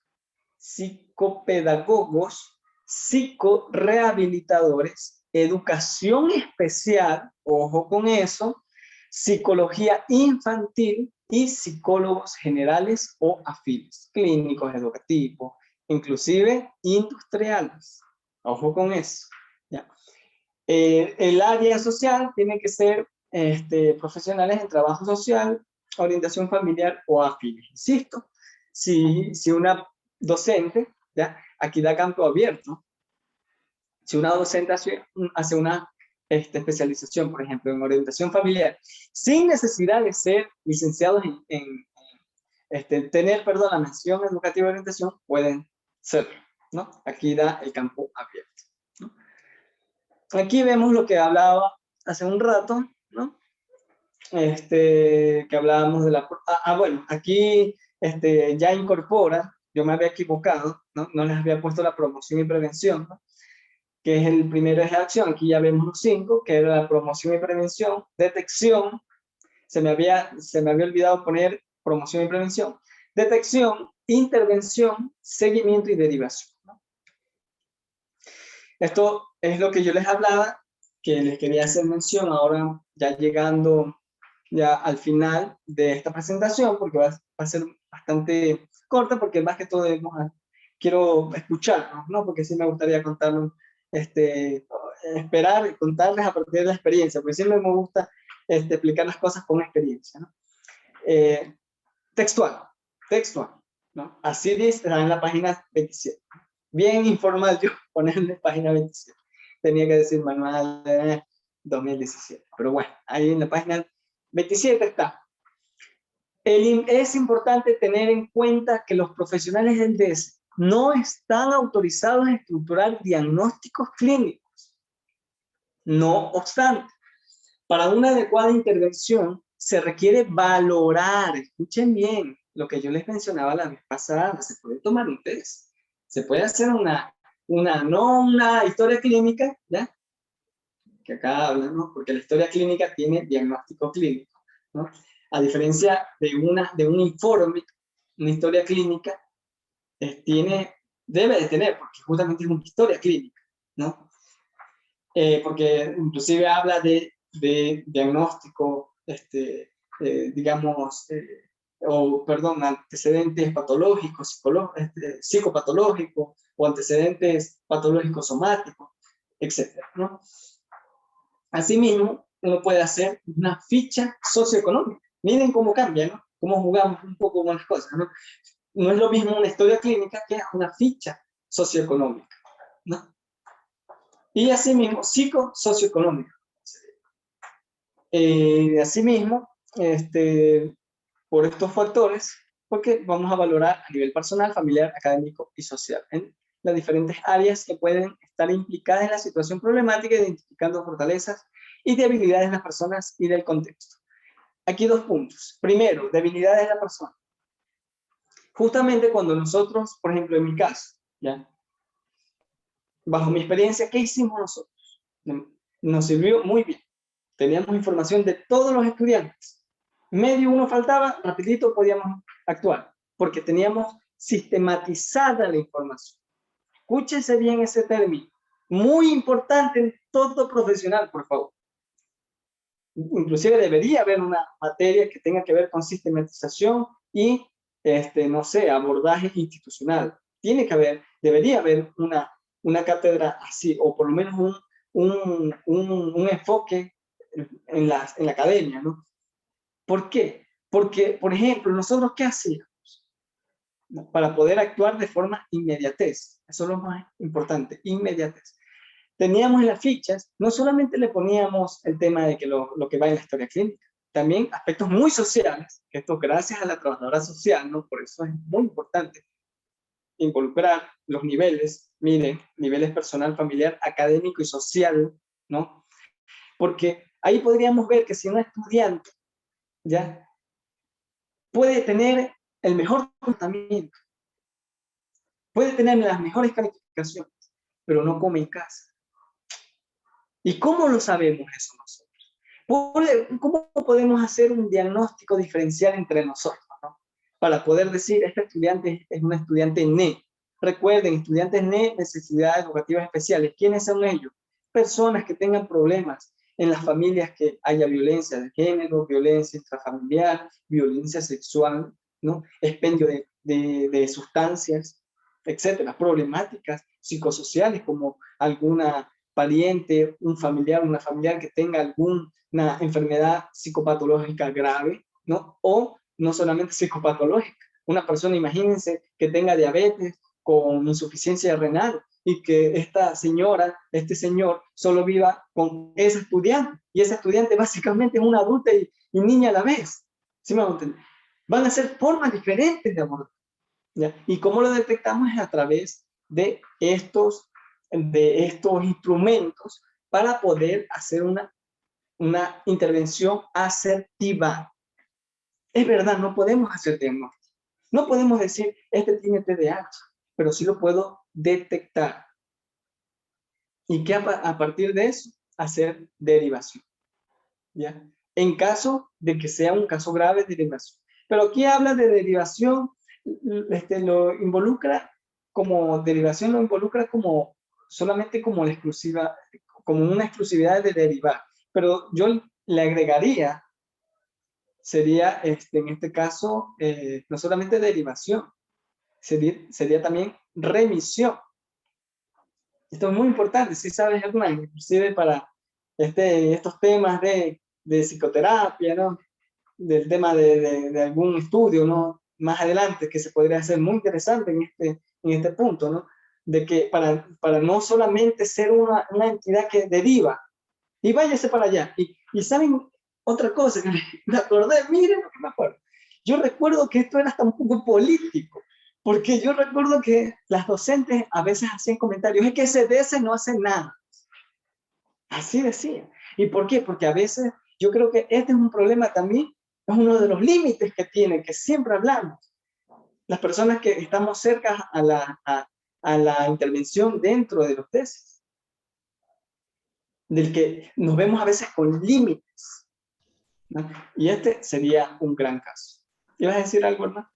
psicopedagogos, psicorehabilitadores, educación especial, ojo con eso, psicología infantil y psicólogos generales o afines, clínicos educativos, inclusive industriales. Ojo con eso. ¿Ya? El área social tiene que ser profesionales en trabajo social, orientación familiar o afines. Insisto, si una docente, ¿ya? Aquí da campo abierto. Si una docente hace una especialización, por ejemplo, en orientación familiar, sin necesidad de ser licenciados tener, perdón, la mención educativa de orientación, pueden serlo, ¿no? Aquí da el campo abierto, ¿no? Aquí vemos lo que hablaba hace un rato, ¿no? Que hablábamos de la... bueno, aquí ya incorpora, yo me había equivocado, ¿no? No les había puesto la promoción y prevención, ¿no? Que es el primer eje de acción. Aquí ya vemos los 5, que era la promoción y prevención, detección, se me había olvidado poner promoción y prevención, detección, intervención, seguimiento y derivación, ¿no? Esto es lo que yo les hablaba, que les quería hacer mención ahora, ya llegando ya al final de esta presentación, porque va a ser bastante corta, porque más que todo quiero escucharlos, ¿no? Porque sí me gustaría contarles, esperar y contarles a partir de la experiencia, porque siempre me gusta explicar las cosas con experiencia, ¿no? Textual, ¿no? Así dice en la página 27. Bien informal yo ponerle página 27. Tenía que decir manual 2017. Pero bueno, ahí en la página 27 está. Es importante tener en cuenta que los profesionales del DS no están autorizados a estructurar diagnósticos clínicos. No obstante, para una adecuada intervención se requiere valorar, escuchen bien, lo que yo les mencionaba la vez pasada, se puede tomar un test, se puede hacer no una historia clínica, ¿ya? Que acá hablamos, porque la historia clínica tiene diagnóstico clínico, ¿no? A diferencia de un informe una historia clínica debe de tener, porque justamente es una historia clínica, ¿no? Porque inclusive habla de diagnóstico, digamos, perdón, antecedentes patológicos, psicopatológicos o antecedentes patológicos somáticos, etcétera, ¿no? Asimismo, uno puede hacer una ficha socioeconómica. Miren cómo cambia, ¿no? Cómo jugamos un poco con las cosas, ¿no? No es lo mismo una historia clínica que una ficha socioeconómica, ¿no? Y asimismo, psicosocioeconómica. Asimismo, por estos factores, porque vamos a valorar a nivel personal, familiar, académico y social, en las diferentes áreas que pueden estar implicadas en la situación problemática, identificando fortalezas y debilidades de las personas y del contexto. Aquí 2 puntos. Primero, debilidades de la persona. Justamente cuando nosotros, por ejemplo, en mi caso, ¿ya? Bajo mi experiencia, ¿qué hicimos nosotros? Nos sirvió muy bien. Teníamos información de todos los estudiantes. Medio uno faltaba, rapidito podíamos actuar, porque teníamos sistematizada la información. Escúchese bien ese término. Muy importante en todo profesional, por favor. Inclusive debería haber una materia que tenga que ver con sistematización y, no sé, abordaje institucional. Debería haber una cátedra así, o por lo menos un enfoque en la academia, ¿no? ¿Por qué? Porque, por ejemplo, nosotros, ¿qué hacíamos? Para poder actuar de forma inmediatez. Eso es lo más importante, inmediatez. Teníamos en las fichas, no solamente le poníamos el tema de que lo que va en la historia clínica, también aspectos muy sociales, que esto gracias a la trabajadora social, ¿no? Por eso es muy importante involucrar los niveles, miren, niveles personal, familiar, académico y social, ¿no? Porque ahí podríamos ver que si un estudiante, ¿ya? Puede tener el mejor comportamiento, puede tener las mejores calificaciones, pero no come en casa. ¿Y cómo lo sabemos eso nosotros? ¿Cómo podemos hacer un diagnóstico diferencial entre nosotros, ¿no? Para poder decir, este estudiante es un estudiante NE. Recuerden, estudiantes NE, necesidades educativas especiales. ¿Quiénes son ellos? Personas que tengan problemas en las familias, que haya violencia de género, violencia intrafamiliar, violencia sexual, ¿no? Expendio de sustancias, etcétera, problemáticas psicosociales como alguna pariente, un familiar, una familiar que tenga alguna enfermedad psicopatológica grave, ¿no? O no solamente psicopatológica. Una persona, imagínense, que tenga diabetes con insuficiencia renal y que esta señora, este señor, solo viva con ese estudiante. Y ese estudiante básicamente es una adulta y niña a la vez. ¿Sí me van a entender? Van a ser formas diferentes de abordar, ¿ya? Y cómo lo detectamos es a través de estos instrumentos para poder hacer una intervención asertiva. Es verdad, no podemos hacer diagnóstico. No podemos decir, este tiene TDAH, pero sí lo puedo detectar. ¿Y qué a partir de eso? Hacer derivación, ¿ya? En caso de que sea un caso grave, derivación. Pero aquí habla de derivación, lo involucra como derivación, lo involucra como solamente como la exclusiva, como una exclusividad de derivar. Pero yo le agregaría, sería en este caso, no solamente derivación, sería también remisión. Esto es muy importante, si sabes, Hernán, inclusive para estos temas de psicoterapia, ¿no? Del tema de algún estudio, ¿no? Más adelante, que se podría hacer muy interesante en este punto, ¿no? De que para no solamente ser una entidad que deriva, y váyase para allá. Y saben otra cosa que me acordé, miren lo que me acuerdo. Yo recuerdo que esto era hasta un poco político, porque yo recuerdo que las docentes a veces hacían comentarios, es que ese DS no hace nada. Así decían. ¿Y por qué? Porque a veces yo creo que este es un problema también, es uno de los límites que tiene, que siempre hablamos. Las personas que estamos cerca a la intervención dentro de los tesis, del que nos vemos a veces con límites, ¿no? Y este sería un gran caso. ¿Ibas a decir algo, hermano?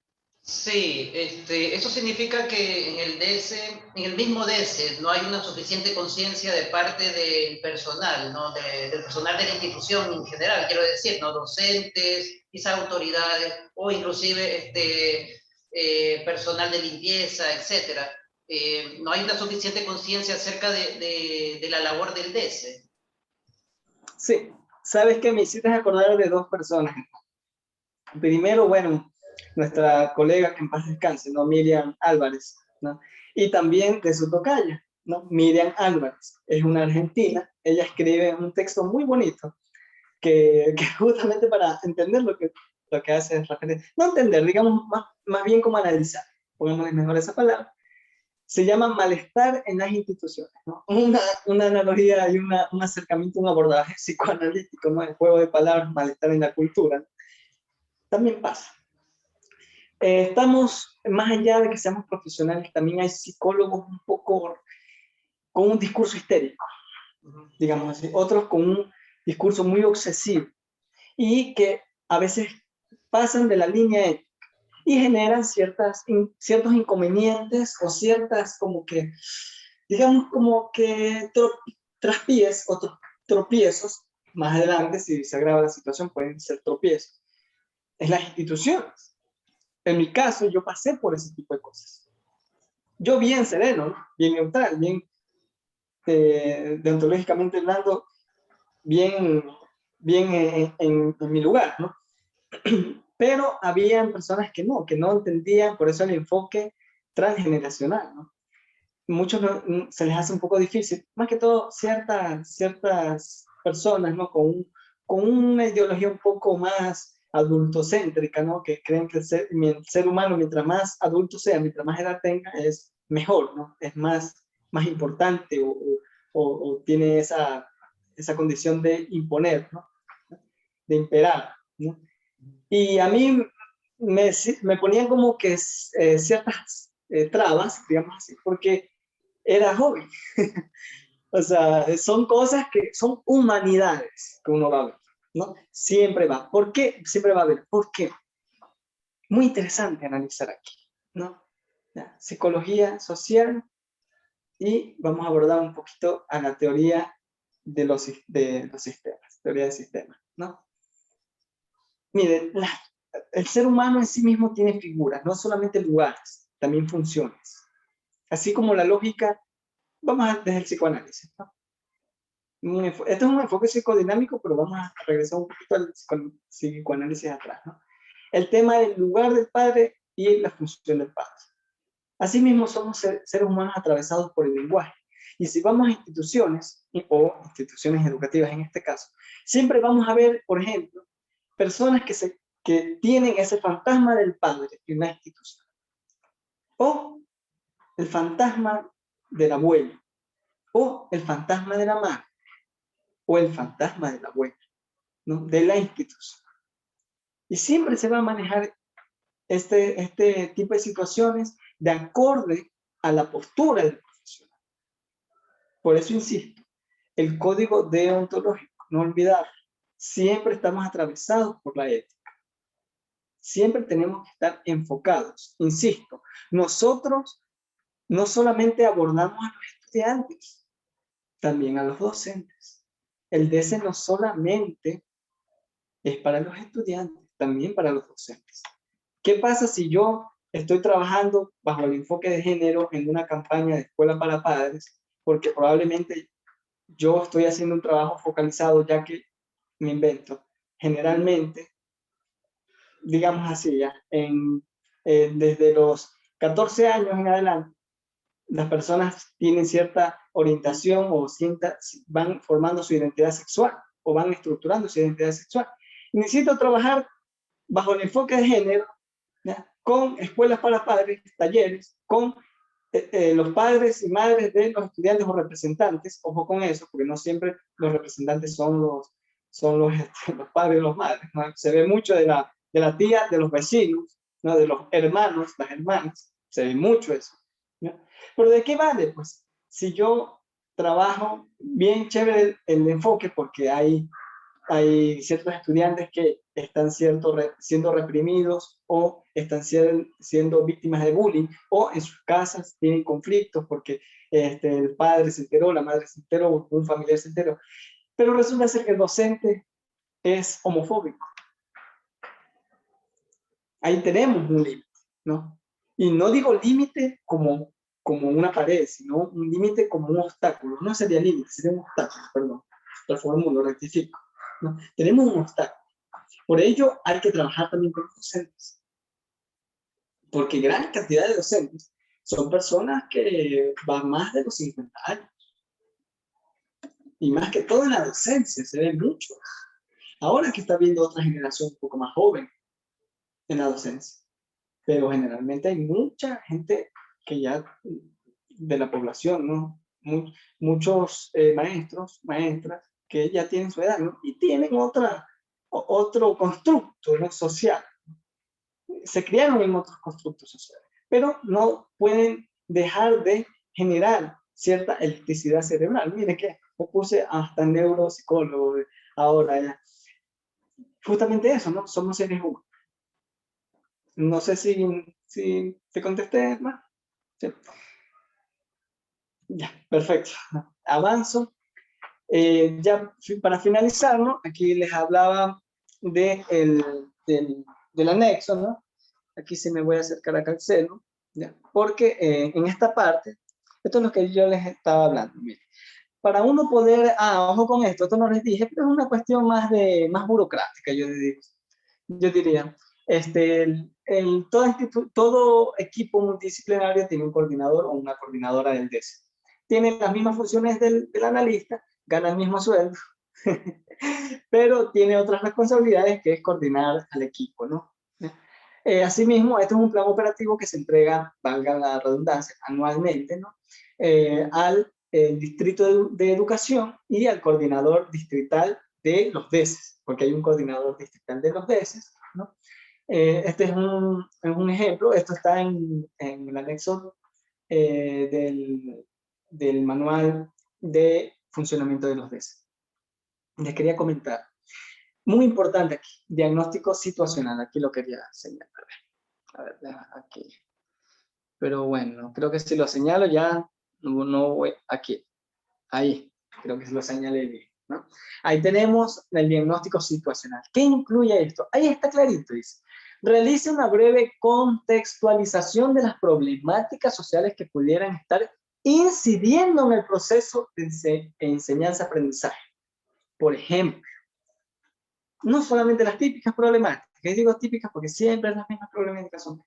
Sí, eso significa que en el DS, en el mismo DS, no hay una suficiente conciencia de parte del personal, ¿no? Del personal de la institución en general, quiero decir, ¿no? Docentes, quizás autoridades, o inclusive personal de limpieza, etcétera. No hay una suficiente conciencia acerca de la labor del DS. Sí, sabes que me hiciste acordar de dos personas. Primero, bueno, nuestra colega que en paz descanse, ¿no? Miriam Álvarez, ¿no? Y también de su tocaya, ¿no? Miriam Álvarez, es una argentina, ella escribe un texto muy bonito que justamente para entender lo que hace es referencia, no entender, digamos, más bien como analizar, pongámosle mejor esa palabra, se llama malestar en las instituciones, ¿no? Una analogía y un acercamiento, un abordaje psicoanalítico, ¿no? El juego de palabras, malestar en la cultura, ¿no? También pasa. Estamos, más allá de que seamos profesionales, también hay psicólogos un poco con un discurso histérico, digamos así, otros con un discurso muy obsesivo y que a veces pasan de la línea ética y generan ciertos inconvenientes o ciertas como que, digamos como que traspiés o tropiezos, más adelante si se agrava la situación pueden ser tropiezos, en las instituciones. En mi caso yo pasé por ese tipo de cosas. Yo bien sereno, ¿no? Bien neutral, bien deontológicamente hablando, bien, bien en mi lugar, ¿no? Pero había personas que no entendían, por eso el enfoque transgeneracional, ¿no? Muchos se les hace un poco difícil, más que todo ciertas personas, ¿no? Con una ideología un poco más adultocéntrica, ¿no? Que creen que el ser humano, mientras más adulto sea, mientras más edad tenga, es mejor, ¿no? Es más importante o tiene esa condición de imponer, ¿no? De imperar, ¿no? Y a mí me ponían como que ciertas trabas, digamos así, porque era joven. O sea, son cosas que son humanidades que uno va a ver, ¿no? Siempre va. ¿Por qué? Siempre va a ver. ¿Por qué? Muy interesante analizar aquí, ¿no? Ya, psicología social y vamos a abordar un poquito a la teoría de los sistemas, teoría de sistemas, ¿no? Miren, el ser humano en sí mismo tiene figuras, no solamente lugares, también funciones. Así como la lógica, desde el psicoanálisis, ¿no? Esto es un enfoque psicodinámico, pero vamos a regresar un poquito al psicoanálisis atrás, ¿no? El tema del lugar del padre y la función del padre. Asimismo, somos seres humanos atravesados por el lenguaje. Y si vamos a instituciones, o instituciones educativas en este caso, siempre vamos a ver, por ejemplo, personas que tienen ese fantasma del padre en una institución. O el fantasma del abuelo. O el fantasma de la madre. O el fantasma de la abuela, ¿no? De la institución. Y siempre se va a manejar este tipo de situaciones de acorde a la postura del profesional. Por eso insisto, el código deontológico, no olvidar, siempre estamos atravesados por la ética. Siempre tenemos que estar enfocados. Insisto, nosotros no solamente abordamos a los estudiantes, también a los docentes. El DS no solamente es para los estudiantes, también para los docentes. ¿Qué pasa si yo estoy trabajando bajo el enfoque de género en una campaña de escuela para padres? Porque probablemente yo estoy haciendo un trabajo focalizado, ya que me invento. Generalmente, digamos así, ya, desde los 14 años en adelante, las personas tienen cierta orientación o van formando su identidad sexual o van estructurando su identidad sexual. Necesito trabajar bajo el enfoque de género, ¿ya? Con escuelas para padres, talleres, con los padres y madres de los estudiantes o representantes, ojo con eso, porque no siempre los representantes los padres y los madres, ¿no? Se ve mucho de la tía, de los vecinos, ¿no? De los hermanos, las hermanas, se ve mucho eso, ¿no? Pero ¿de qué vale? Pues si yo trabajo bien chévere el enfoque, porque hay hay ciertos estudiantes que están siendo reprimidos o están siendo víctimas de bullying, o en sus casas tienen conflictos porque el padre se enteró, la madre se enteró, o un familiar se enteró. Pero resulta ser que el docente es homofóbico. Ahí tenemos un límite, ¿no? Y no digo límite como una pared, sino un límite como un obstáculo. No sería límite, sería un obstáculo, perdón. Reformulo, rectifico, ¿no? Tenemos un obstáculo. Por ello hay que trabajar también con los docentes. Porque gran cantidad de docentes son personas que van más de los 50 años. Y más que todo en la docencia, se ven mucho. Ahora que está viendo otra generación un poco más joven en la docencia. Pero generalmente hay mucha gente que ya de la población, ¿no? Muchos maestros, maestras que ya tienen su edad, ¿no? Y tienen otro constructo, ¿no? Social. Se criaron en otros constructos sociales, pero no pueden dejar de generar cierta electricidad cerebral. Mire que me puse hasta neuropsicólogo ahora ya. Justamente eso, ¿no? Somos seres humanos. No sé si te contesté más. Sí. Ya, perfecto. Avanzo. Ya para finalizar, ¿no? Aquí les hablaba del anexo, ¿no? Aquí se me voy a acercar a Cancelo, ¿ya? Porque en esta parte, esto es lo que yo les estaba hablando. Miren, para uno poder, ojo con esto no les dije, pero es una cuestión más burocrática, yo diría. Todo equipo multidisciplinario tiene un coordinador o una coordinadora del DES. Tienen las mismas funciones del analista, gana el mismo sueldo, pero tiene otras responsabilidades que es coordinar al equipo, ¿no? Asimismo, este es un plan operativo que se entrega, valga la redundancia, anualmente, ¿no? Al distrito de educación y al coordinador distrital de los DESES, porque hay un coordinador distrital de los DESES, ¿no? Este es un ejemplo, esto está en el anexo del manual de funcionamiento de los DESES. Les quería comentar, muy importante aquí, diagnóstico situacional, aquí lo quería señalar. A ver, aquí. Pero bueno, creo que si lo señalo ya no voy aquí. Ahí, creo que se lo señalé bien, ¿no? Ahí tenemos el diagnóstico situacional. ¿Qué incluye esto? Ahí está clarito, dice. Realice una breve contextualización de las problemáticas sociales que pudieran estar incidiendo en el proceso de enseñanza-aprendizaje. Por ejemplo, no solamente las típicas problemáticas, que digo típicas porque siempre las mismas problemáticas son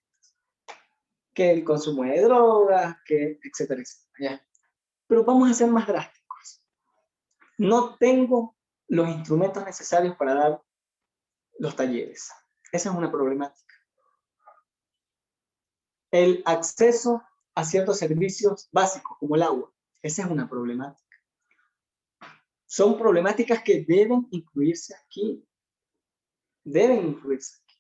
que el consumo de drogas, que etcétera, etcétera. ¿Ya? Pero vamos a ser más drásticos. No tengo los instrumentos necesarios para dar los talleres. Esa es una problemática. El acceso a ciertos servicios básicos, como el agua. Esa es una problemática. Son problemáticas que deben incluirse aquí. Deben incluirse aquí.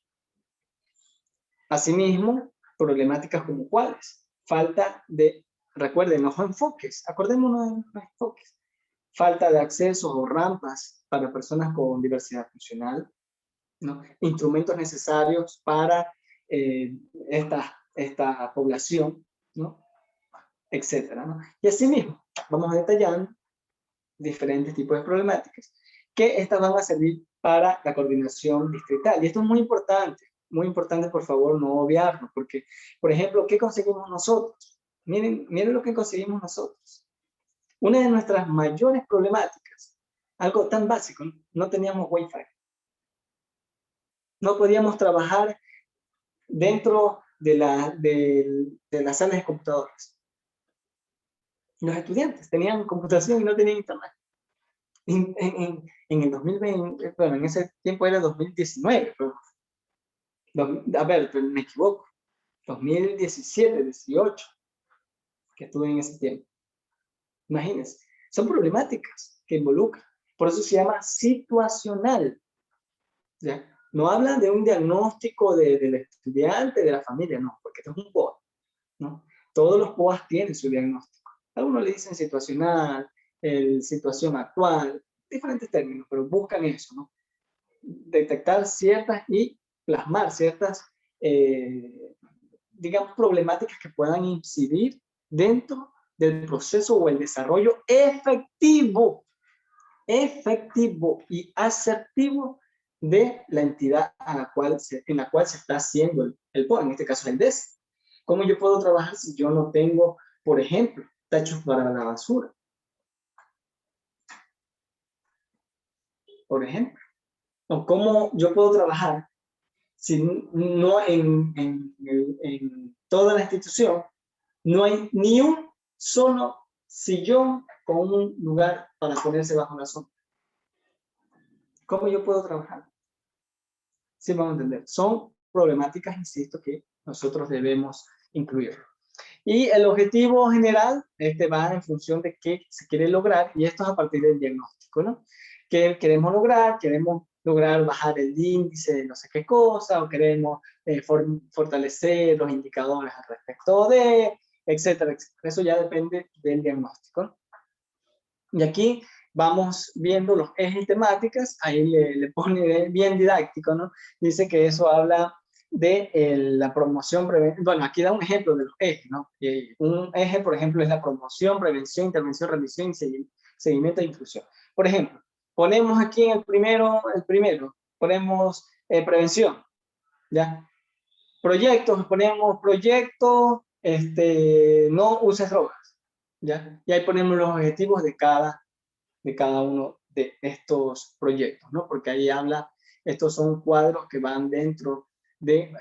Asimismo, problemáticas como cuáles. Falta de, recuerden, los enfoques. Acordémonos de los enfoques. Falta de acceso o rampas para personas con diversidad funcional, ¿no? Instrumentos necesarios para esta población, ¿no? Etcétera, ¿no? Y asimismo, vamos detallando diferentes tipos de problemáticas que estas van a servir para la coordinación distrital. Y esto es muy importante, por favor, no obviarlo, porque, por ejemplo, ¿qué conseguimos nosotros? Miren lo que conseguimos nosotros. Una de nuestras mayores problemáticas, algo tan básico, no teníamos Wi-Fi. No podíamos trabajar dentro de las salas de computadoras. Los estudiantes tenían computación y no tenían internet. En el 2020, bueno, en ese tiempo era 2019, pero, a ver, pero me equivoco, 2017, 18, que estuve en ese tiempo. Imagínense, son problemáticas que involucran. Por eso se llama situacional. ¿Ya? No hablan de un diagnóstico del estudiante, de la familia, no, porque esto es un POA, ¿no? Todos los POAs tienen su diagnóstico. Algunos le dicen situacional, situación actual, diferentes términos, pero buscan eso, ¿no? Detectar ciertas y plasmar ciertas, digamos, problemáticas que puedan incidir dentro del proceso o el desarrollo efectivo y asertivo de la entidad en la cual se está haciendo el POA, en este caso el DES. ¿Cómo yo puedo trabajar si yo no tengo, por ejemplo, tachos para la basura? Por ejemplo. ¿O cómo yo puedo trabajar si no en toda la institución no hay ni un solo sillón con un lugar para ponerse bajo la sombra? ¿Cómo yo puedo trabajar? Sí, vamos a entender. Son problemáticas, insisto, que nosotros debemos incluir. Y el objetivo general va en función de qué se quiere lograr, y esto es a partir del diagnóstico, ¿no? ¿Qué queremos lograr? Queremos lograr bajar el índice de no sé qué cosa, o queremos fortalecer los indicadores al respecto de, etcétera, etcétera. Eso ya depende del diagnóstico, ¿no? Y aquí vamos viendo los ejes temáticas, ahí le pone bien didáctico, ¿no? Dice que eso habla de la promoción, bueno, aquí da un ejemplo de los ejes, ¿no? Un eje, por ejemplo, es la promoción, prevención, intervención, revisión y seguimiento e inclusión. Por ejemplo, ponemos aquí en el primero ponemos prevención, ¿ya? Proyectos, ponemos proyecto, no uses drogas, ¿ya? Y ahí ponemos los objetivos de cada uno de estos proyectos, ¿no? Porque ahí habla, estos son cuadros que van dentro de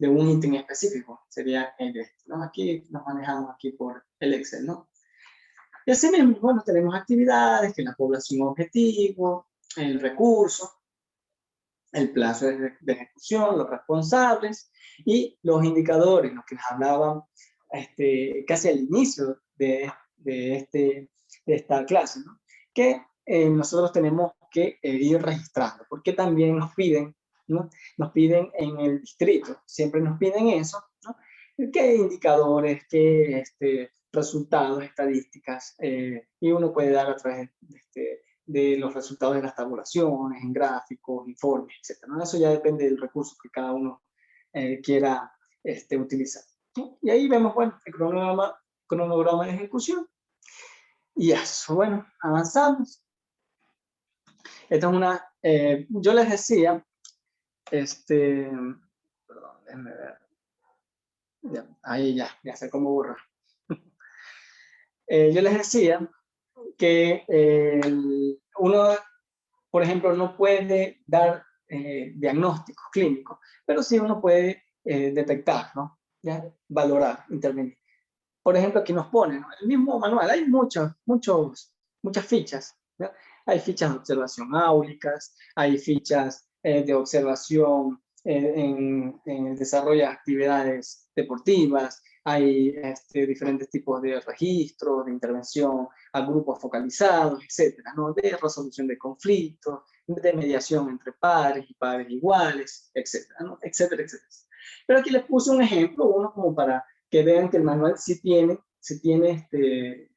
de un ítem específico, sería el ¿no? Aquí nos manejamos aquí por el Excel, ¿no? Y así mismo, bueno, tenemos actividades, que la población objetivo, el recurso, el plazo de ejecución, los responsables y los indicadores, los que les hablaban casi al inicio de esta clase, ¿no? Que nosotros tenemos que ir registrando, porque también nos piden, ¿no? Nos piden en el distrito, siempre nos piden eso, ¿no? ¿Qué indicadores, qué resultados, estadísticas, y uno puede dar a través de los resultados de las tabulaciones, en gráficos, informes, etc. ¿no? Eso ya depende del recurso que cada uno quiera utilizar. ¿Sí? Y ahí vemos, bueno, el cronograma de ejecución. Y eso, bueno, avanzamos. Esta es una, yo les decía, perdón, déjenme ver. Ya, ahí ya sé cómo borrar. Yo les decía que uno, por ejemplo, no puede dar diagnósticos clínicos, pero sí uno puede detectar, ¿no? ¿Ya? Valorar, intervenir. Por ejemplo, aquí nos pone, ¿no? El mismo manual, hay muchas fichas, ¿ya? Hay fichas de observación áulicas, hay fichas de observación en el desarrollo de actividades deportivas, hay diferentes tipos de registros, de intervención a grupos focalizados, etcétera, ¿no? De resolución de conflictos, de mediación entre pares y pares iguales, etcétera, ¿no? Etcétera, etcétera. Pero aquí les puse un ejemplo, uno como para que vean que el manual sí tiene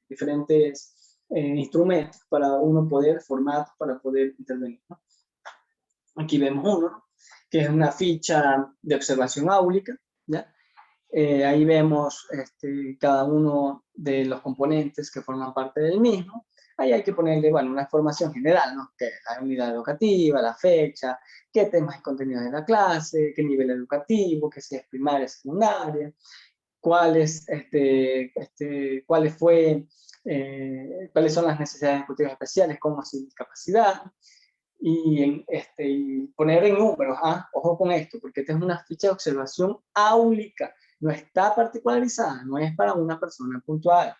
diferentes instrumentos para uno poder, formatos para poder intervenir, ¿no? Aquí vemos uno, ¿no? Que es una ficha de observación áulica, ¿ya? Ahí vemos cada uno de los componentes que forman parte del mismo. Ahí hay que ponerle, bueno, una información general, ¿no? Que es la unidad educativa, la fecha, qué temas y contenidos de la clase, qué nivel educativo, que si es primaria, secundaria, cuáles son las necesidades educativas especiales, cómo sin discapacidad, y poner en números, ojo con esto, porque esta es una ficha de observación áulica, no está particularizada, no es para una persona puntual.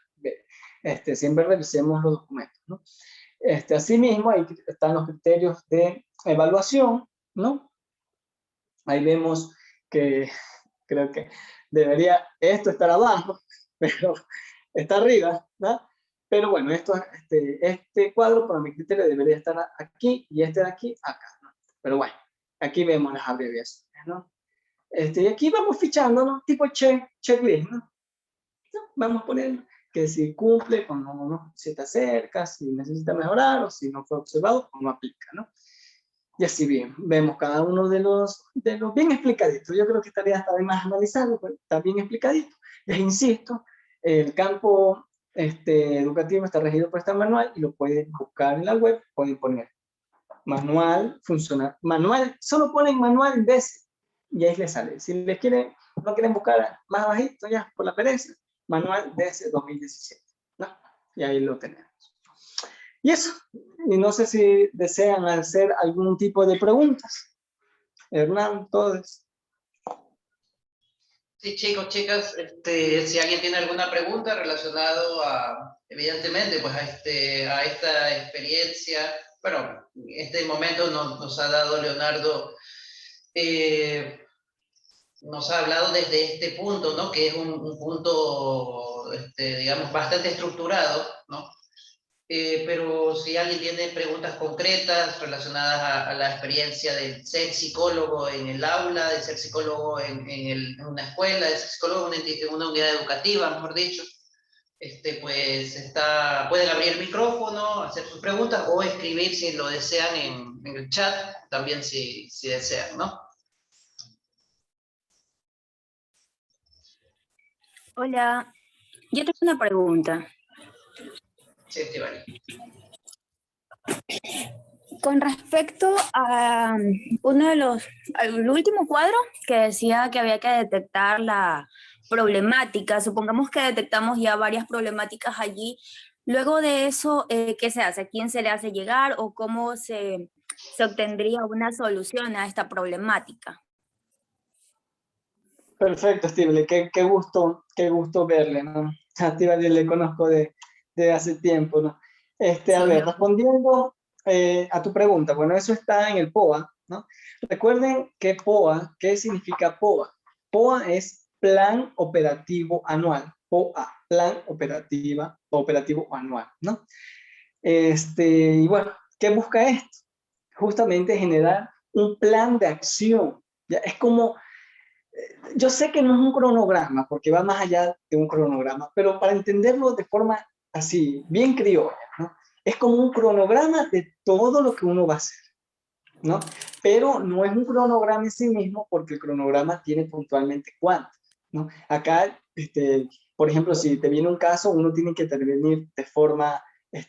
Siempre revisemos los documentos, ¿no? Asimismo, ahí están los criterios de evaluación, ¿no? Ahí vemos que creo que debería esto estar abajo, pero está arriba, ¿no? Pero bueno, este cuadro para mi criterio debería estar aquí y este de aquí acá, ¿no? Pero bueno, aquí vemos las abreviaciones, ¿no? Y aquí vamos fichando, ¿no? Tipo checklist, ¿no? Vamos poniendo que si cumple, cuando uno se te acerca, si necesita mejorar o si no fue observado, o no aplica, ¿no? Y así bien, vemos cada uno de los bien explicaditos. Yo creo que estaría hasta de más analizarlo, pero está bien explicadito. Les insisto, el campo educativo está regido por esta manual y lo pueden buscar en la web, pueden poner manual, funcional, manual, solo ponen manual DESE y ahí les sale. Si les quieren, no quieren buscar más bajito ya por la pereza, manual DESE 2017, ¿no? Y ahí lo tenemos. Y eso, y no sé si desean hacer algún tipo de preguntas. Hernán, todos. Sí, chicos, chicas, si alguien tiene alguna pregunta relacionado a, evidentemente, pues a esta experiencia, bueno, este momento nos ha dado Leonardo, nos ha hablado desde este punto, ¿no? Que es un punto, digamos, bastante estructurado, ¿no? Pero si alguien tiene preguntas concretas relacionadas a la experiencia de ser psicólogo en el aula, de ser psicólogo en una escuela, de ser psicólogo en una unidad educativa, mejor dicho, pues pueden abrir el micrófono, hacer sus preguntas o escribir si lo desean en el chat, también si desean, ¿no? Hola, yo tengo una pregunta. Sí, vale. Con respecto a al último cuadro que decía que había que detectar la problemática, supongamos que detectamos ya varias problemáticas allí, luego de eso, ¿qué se hace? ¿A quién se le hace llegar o cómo se obtendría una solución a esta problemática? Perfecto, Steve, qué gusto verle, ¿no? A Steve le conozco de hace tiempo, ¿no? A Sí, ver, respondiendo a tu pregunta, bueno, eso está en el POA, ¿no? Recuerden que POA, ¿qué significa POA? POA es Plan Operativo Anual, POA, Plan Operativo Anual, ¿no? Y bueno, ¿qué busca esto? Justamente generar un plan de acción, ¿ya? Es como yo sé que no es un cronograma, porque va más allá de un cronograma, pero para entenderlo de forma así, bien criolla, ¿no? Es como un cronograma de todo lo que uno va a hacer, ¿no? Pero no es un cronograma en sí mismo, porque el cronograma tiene puntualmente cuánto, ¿no? Acá, por ejemplo, si te viene un caso, uno tiene que intervenir de forma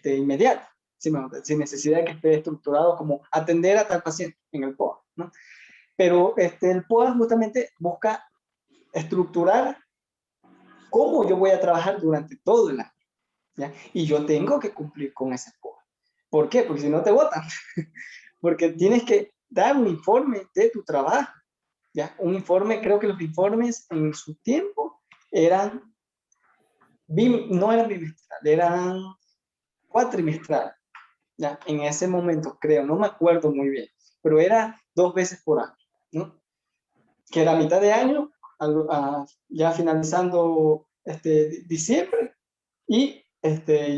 inmediata, sin necesidad de que esté estructurado como atender a tal paciente en el POA, ¿no? Pero el POA justamente busca estructurar cómo yo voy a trabajar durante todo el año, ¿ya? Y yo tengo que cumplir con ese POA. ¿Por qué? Porque si no te votan. Porque tienes que dar un informe de tu trabajo, ¿ya? Un informe, creo que los informes en su tiempo eran, no eran bimestrales, eran cuatrimestrales, ¿ya? En ese momento, creo, no me acuerdo muy bien, pero era 2 veces por año, ¿no? Que era mitad de año, ya finalizando diciembre, y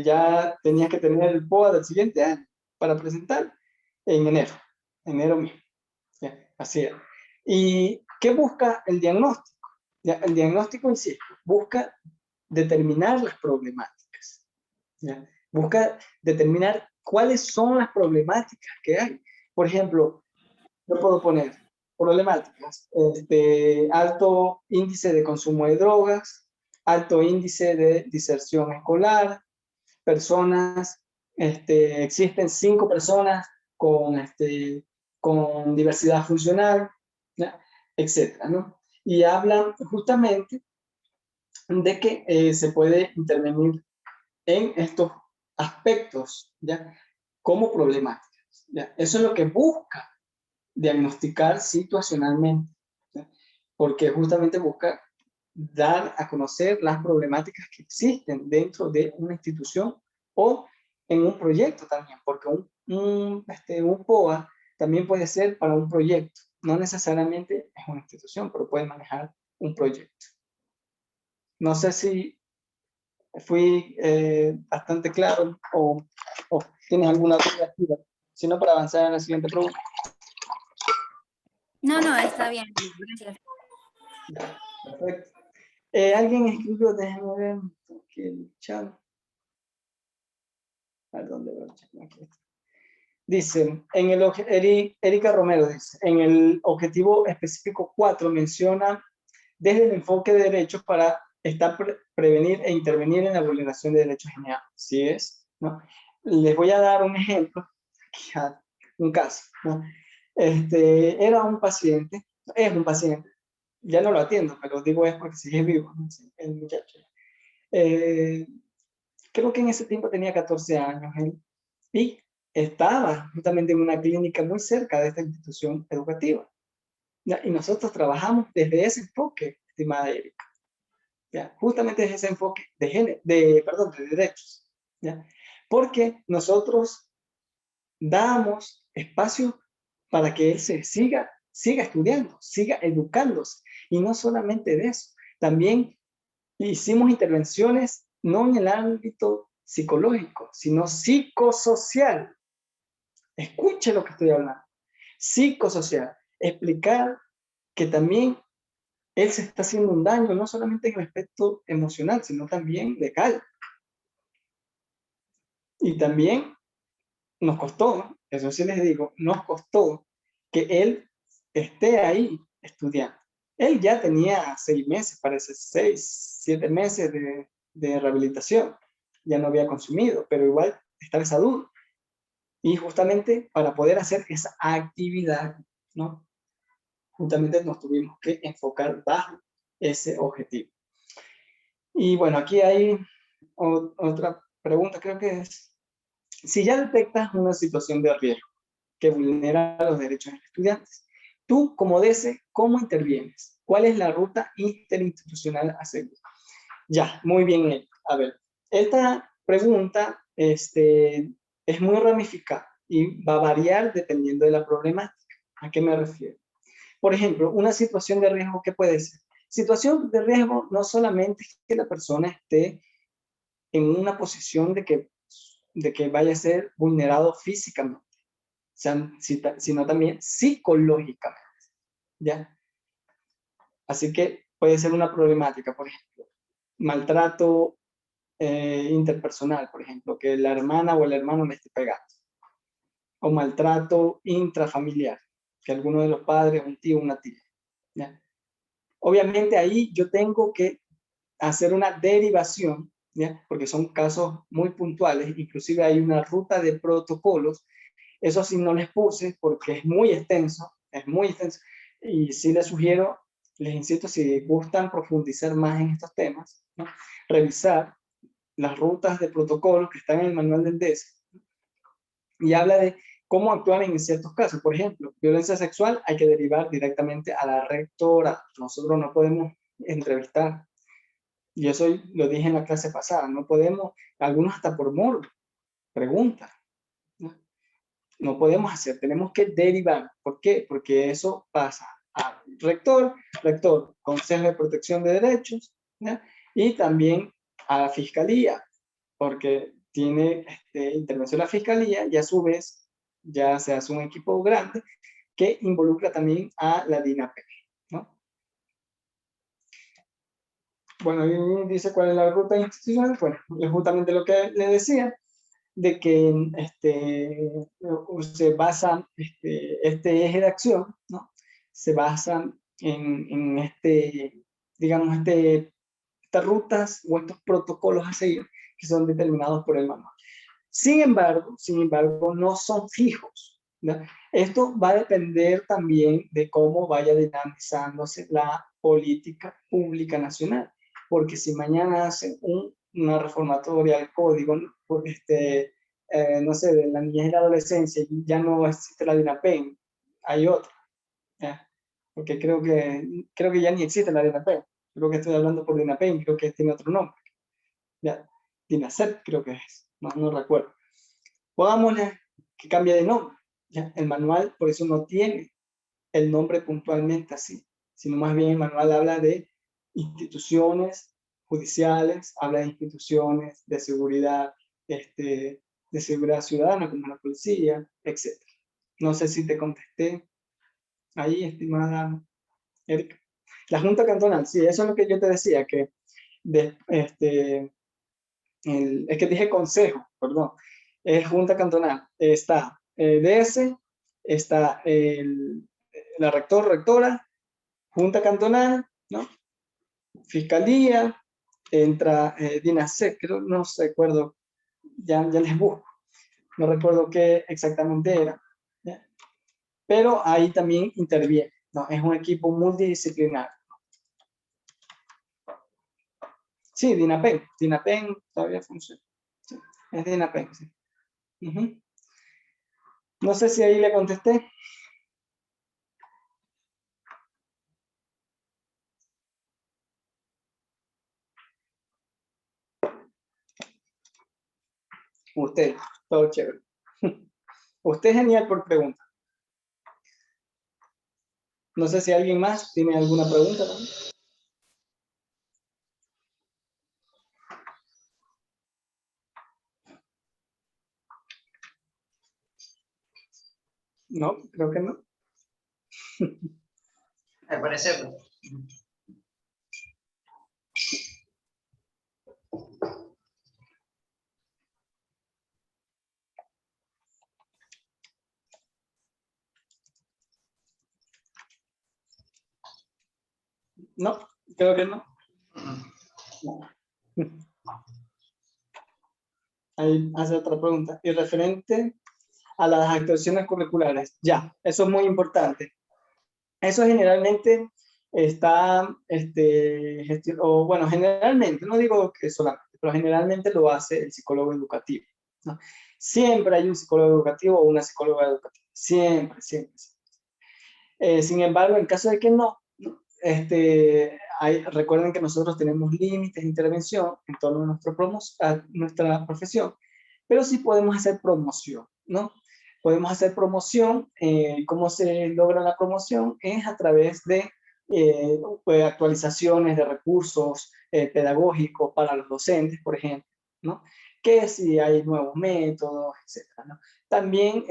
ya tenías que tener el POA del siguiente año para presentar en enero mismo. ¿Ya? Así es. ¿Y qué busca el diagnóstico? ¿Ya? El diagnóstico, insisto, busca determinar las problemáticas. ¿Ya? Busca determinar cuáles son las problemáticas que hay. Por ejemplo, yo puedo poner problemáticas, alto índice de consumo de drogas, alto índice de diserción escolar, personas, existen 5 personas con diversidad funcional, ¿ya? Etcétera, ¿no? Y hablan justamente de que se puede intervenir en estos aspectos, ¿ya? Como problemáticas, ¿ya? Eso es lo que busca diagnosticar situacionalmente, ¿sí? Porque justamente busca dar a conocer las problemáticas que existen dentro de una institución o en un proyecto también, porque un POA también puede ser para un proyecto, no necesariamente es una institución, pero puede manejar un proyecto. No sé si fui bastante claro o tienes alguna duda, sino para avanzar a la siguiente pregunta. no, está bien, gracias. Perfecto. Alguien escribió, déjame ver, aquí el chat. ¿A dónde va el chat? Aquí está. Dice, Erika Romero dice, en el objetivo específico 4 menciona desde el enfoque de derechos para prevenir e intervenir en la vulneración de derechos generales. ¿Sí es? ¿No? Les voy a dar un ejemplo, un caso. ¿No? Era un paciente, es un paciente, ya no lo atiendo, pero digo es porque sigue vivo, ¿no? Sí, el muchacho. Creo que en ese tiempo tenía 14 años él, y estaba justamente en una clínica muy cerca de esta institución educativa. ¿Ya? Y nosotros trabajamos desde ese enfoque, estimada Erika. ¿Ya? Justamente desde ese enfoque perdón, de derechos. ¿Ya? Porque nosotros damos espacio para que él siga estudiando, siga educándose. Y no solamente de eso, también hicimos intervenciones no en el ámbito psicológico, sino psicosocial. Escuche lo que estoy hablando. Psicosocial. Explicar que también él se está haciendo un daño, no solamente en el aspecto emocional, sino también legal. Y también nos costó, eso sí les digo, nos costó que él esté ahí estudiando. Él ya tenía 6 meses, parece 6, 7 meses de rehabilitación. Ya no había consumido, pero igual estaba esa duda. Y justamente para poder hacer esa actividad, ¿no? Justamente nos tuvimos que enfocar bajo ese objetivo. Y bueno, aquí hay otra pregunta, creo que es, si ya detectas una situación de riesgo que vulnera los derechos de los estudiantes, tú como DC, ¿cómo intervienes? ¿Cuál es la ruta interinstitucional a seguir? Ya, muy bien. A ver, esta pregunta es muy ramificada y va a variar dependiendo de la problemática. ¿A qué me refiero? Por ejemplo, una situación de riesgo, ¿qué puede ser? Situación de riesgo no solamente es que la persona esté en una posición de que vaya a ser vulnerado físicamente, sino también psicológicamente, ¿ya? Así que puede ser una problemática, por ejemplo, maltrato interpersonal, por ejemplo, que la hermana o el hermano le esté pegando, o maltrato intrafamiliar, que alguno de los padres, un tío, una tía, ¿ya? Obviamente ahí yo tengo que hacer una derivación, ¿ya? Porque son casos muy puntuales, inclusive hay una ruta de protocolos. Eso sí no les puse porque es muy extenso, y sí les sugiero, les insisto, si gustan profundizar más en estos temas, ¿no? Revisar las rutas de protocolos que están en el manual del DES, y habla de cómo actuar en ciertos casos. Por ejemplo, violencia sexual hay que derivar directamente a la rectora. Nosotros no podemos entrevistar. Y eso lo dije en la clase pasada. No podemos, algunos hasta por morbo, preguntan. ¿No? No podemos hacer, tenemos que derivar. ¿Por qué? Porque eso pasa a rector, Consejo de Protección de Derechos, ¿ya? Y también a la Fiscalía, porque tiene intervención la Fiscalía y a su vez ya se hace un equipo grande que involucra también a la DINAPEC, ¿no? Bueno, y dice cuál es la ruta institucional. Bueno, es justamente lo que le decía, de que se basa este eje de acción, ¿no? Se basa en digamos, estas rutas o estos protocolos a seguir que son determinados por el manual. Sin embargo, no son fijos, ¿no? Esto va a depender también de cómo vaya dinamizándose la política pública nacional, porque si mañana hacen una reformatoria al código, ¿no? No sé, de la niñez y la adolescencia, ya no existe la DINAPEN, hay otra, ¿ya? Porque creo que ya ni existe la DINAPEN, creo que estoy hablando por DINAPEN, creo que tiene otro nombre, ¿ya? DINASEP creo que es, no recuerdo. Pongámosle que cambie de nombre, ¿ya? El manual por eso no tiene el nombre puntualmente así, sino más bien el manual habla de instituciones judiciales, habla de instituciones de seguridad ciudadana como la policía, etc. No sé si te contesté ahí, estimada Erika. La Junta Cantonal, sí, eso es lo que yo te decía, que es que dije consejo, perdón, es Junta Cantonal. Está DS, está la rectora, Junta Cantonal, ¿no? Fiscalía, entra DINASEC, creo, no recuerdo, ya les busco, no recuerdo qué exactamente era, ¿ya? Pero ahí también interviene, ¿no? Es un equipo multidisciplinario. Sí, DINAPEN todavía funciona. Sí, es DINAPEN, sí. Uh-huh. No sé si ahí le contesté. Usted, todo chévere. Usted es genial por pregunta. No sé si alguien más tiene alguna pregunta también. No, creo que no. Al parecer. No, creo que no. No. Ahí hace otra pregunta. Y referente a las actuaciones curriculares. Ya, eso es muy importante. Eso generalmente está, o bueno, generalmente, no digo que solamente, pero generalmente lo hace el psicólogo educativo, ¿no? Siempre hay un psicólogo educativo o una psicóloga educativa. Siempre, siempre. Sin embargo, en caso de que no, recuerden que nosotros tenemos límites de intervención en torno a nuestra profesión, pero sí podemos hacer promoción, ¿no? Podemos hacer promoción. ¿Cómo se logra la promoción? Es a través de actualizaciones de recursos pedagógicos para los docentes, por ejemplo, ¿no? Que si hay nuevos métodos, etcétera, ¿no? También,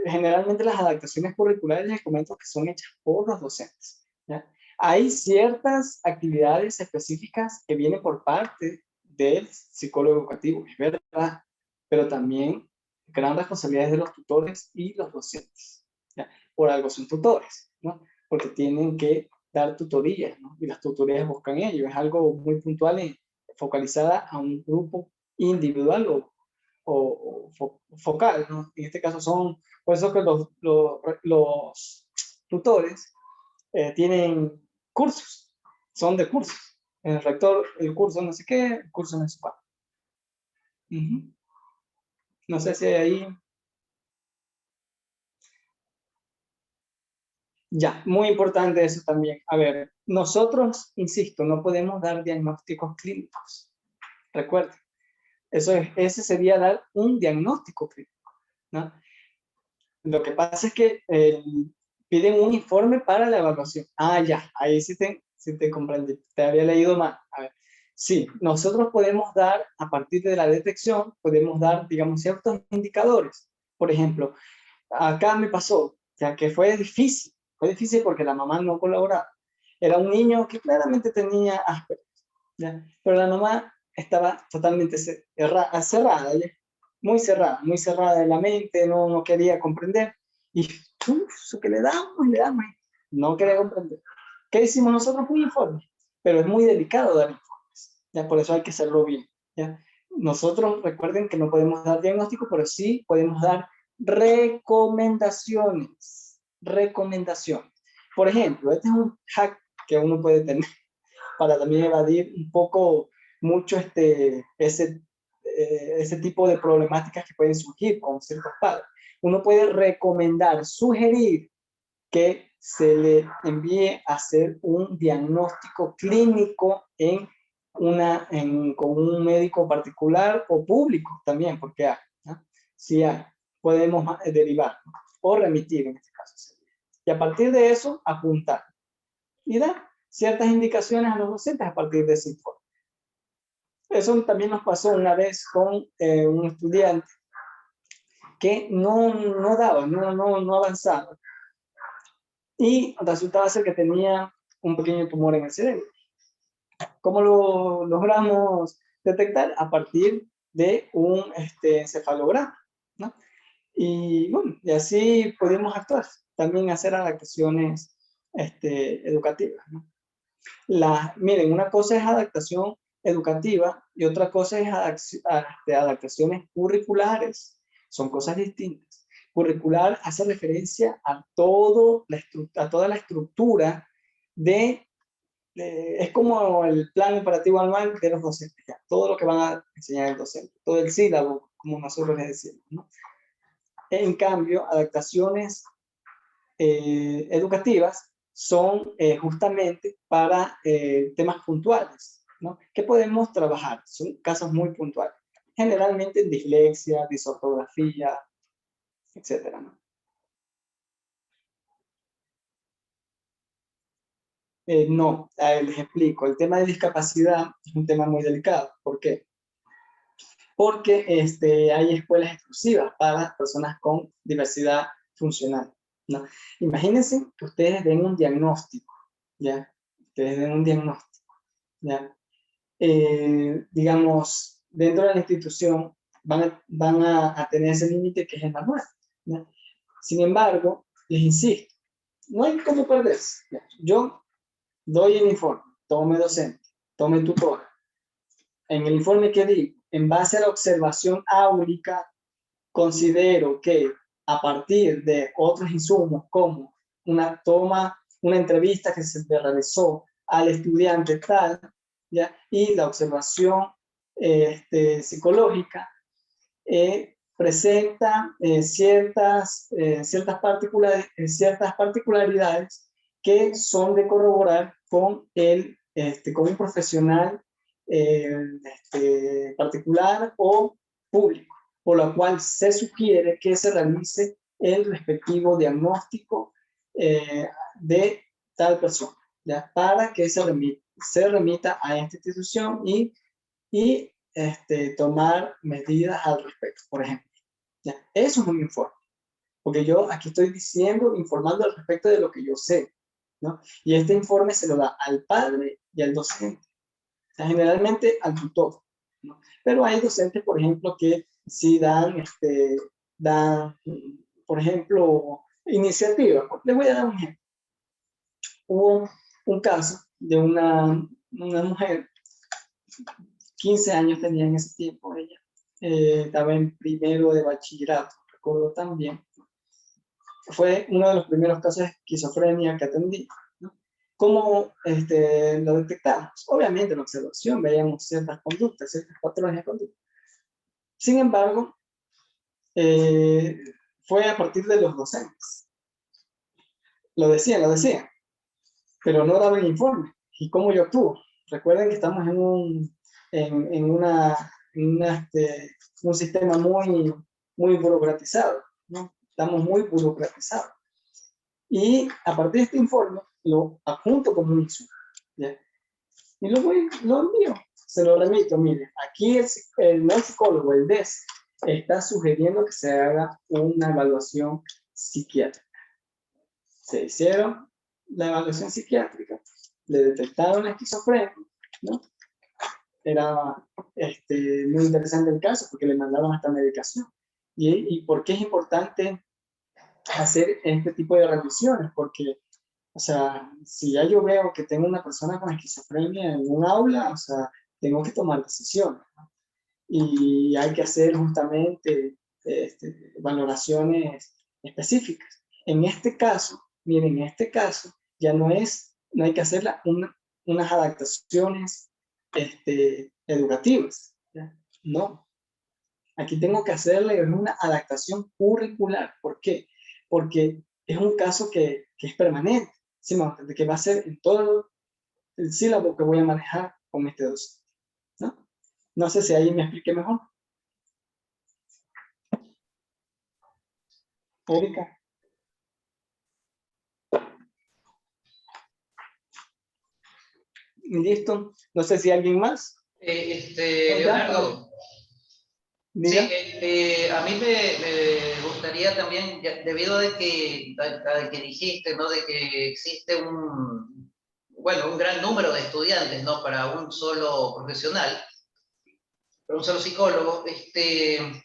generalmente las adaptaciones curriculares les comento que son hechas por los docentes, ¿ya? Hay ciertas actividades específicas que vienen por parte del psicólogo educativo, es verdad, pero también gran responsabilidad es de los tutores y los docentes, ¿ya? Por algo son tutores, ¿no? Porque tienen que dar tutorías, ¿no? Y las tutorías buscan ello, es algo muy puntual y focalizada a un grupo individual o focal, ¿no? En este caso son, por eso que los tutores tienen cursos, son de cursos. El rector, el curso no sé qué, el curso no sé cuál. Uh-huh. No sé si ahí... Ya, muy importante eso también. A ver, nosotros, insisto, no podemos dar diagnósticos clínicos. Recuerden, ese sería dar un diagnóstico clínico, ¿no? Lo que pasa es que piden un informe para la evaluación. Ah, ya, ahí sí te comprendí. Te había leído mal. A ver, sí, nosotros podemos dar, a partir de la detección, podemos dar, digamos, ciertos indicadores. Por ejemplo, acá me pasó, ya que fue difícil porque la mamá no colaboraba. Era un niño que claramente tenía Asperger, ¿ya? Pero la mamá estaba totalmente cerrada, ¿ya? Muy cerrada de la mente, no quería comprender. Y eso que le damos, no quería comprender. ¿Qué hicimos nosotros? Un informe, pero es muy delicado dar informes, ¿ya? Por eso hay que hacerlo bien, ¿ya? Nosotros recuerden que no podemos dar diagnóstico, pero sí podemos dar recomendaciones. Recomendaciones. Por ejemplo, este es un hack que uno puede tener para también evadir un poco mucho ese tipo de problemáticas que pueden surgir con ciertos padres. Uno puede recomendar, sugerir que se le envíe a hacer un diagnóstico clínico con un médico particular o público también, porque hay, ¿no? Sí hay, podemos derivar, ¿no? O remitir en este caso. Y a partir de eso, apuntar y dar ciertas indicaciones a los docentes a partir de ese informe. Eso también nos pasó una vez con un estudiante que no daba, no avanzaba. Y resultaba ser que tenía un pequeño tumor en el cerebro. ¿Cómo lo logramos detectar? A partir de un encefalograma, ¿no? Y bueno, y así podemos actuar. También hacer adaptaciones educativas, ¿no? Miren, una cosa es adaptación educativa y otra cosa es adaptaciones curriculares. Son cosas distintas. Curricular hace referencia a, a toda la estructura es como el plan operativo anual de los docentes, ya, todo lo que van a enseñar el docente, todo el sílabo, como nosotros les decimos, ¿no? En cambio, adaptaciones educativas son justamente para temas puntuales, ¿no? Que podemos trabajar, son casos muy puntuales, generalmente dislexia, disortografía, etcétera, ¿no? No, les explico, el tema de discapacidad es un tema muy delicado. ¿Por qué? Porque hay escuelas exclusivas para personas con diversidad funcional, ¿no? Imagínense que ustedes den un diagnóstico, ¿ya? Ustedes den un diagnóstico, ¿ya? Digamos, dentro de la institución van a tener ese límite que es el manual, ¿no? Sin embargo, les insisto, no hay cómo perderse, ¿ya? Yo doy el informe, tome docente, tome tutor. En el informe que di, en base a la observación áulica, considero que a partir de otros insumos como una entrevista que se realizó al estudiante tal, ¿ya? Y la observación psicológica, presenta ciertas particularidades que son de corroborar con un profesional particular o público, por lo cual se sugiere que se realice el respectivo diagnóstico de tal persona, ¿ya? Para que se remita a esta institución y tomar medidas al respecto, por ejemplo. ¿Ya? Eso es un informe, porque yo aquí estoy informando al respecto de lo que yo sé, ¿no? Y este informe se lo da al padre y al docente, o sea, generalmente al tutor, ¿no? Pero hay docentes, por ejemplo, que sí dan, por ejemplo, iniciativas. Les voy a dar un ejemplo. Hubo un caso de una mujer, 15 años tenía en ese tiempo ella, estaba en primero de bachillerato, recuerdo también. Fue uno de los primeros casos de esquizofrenia que atendí, ¿no? ¿Cómo lo detectamos? Obviamente en la observación veíamos ciertas conductas, ciertos patrones de conducta. Sin embargo, fue a partir de los docentes. Lo decían, pero no daban informe. ¿Y cómo yo actúo? Recuerden que estamos en un sistema muy burocratizado, ¿no? Estamos muy burocratizados. Y a partir de este informe, lo adjunto como un insumo, ¿ya? Y lo envío, se lo remito. Mire, aquí el psicólogo, el DES, está sugiriendo que se haga una evaluación psiquiátrica. Se hicieron la evaluación psiquiátrica, le detectaron la esquizofrenia, ¿no? Era muy interesante el caso porque le mandaron hasta medicación. ¿Y por qué es importante hacer este tipo de revisiones? Porque, o sea, si ya yo veo que tengo una persona con esquizofrenia en un aula, o sea, tengo que tomar decisiones, ¿no? Y hay que hacer justamente valoraciones específicas. En este caso, miren, en este caso ya no hay que hacer unas adaptaciones educativas, ¿ya? No, aquí tengo que hacerle una adaptación curricular. ¿Por qué? Porque es un caso que es permanente, ¿sí? Que va a ser en todo el sílabo que voy a manejar con este docente, ¿no? No sé si ahí me expliqué mejor. Erika. Listo. No sé si alguien más. Leonardo. Diga. Sí, a mí me gustaría también, debido a que dijiste, ¿no? De que existe bueno, un gran número de estudiantes, ¿no? Para un solo profesional, para un solo psicólogo, existen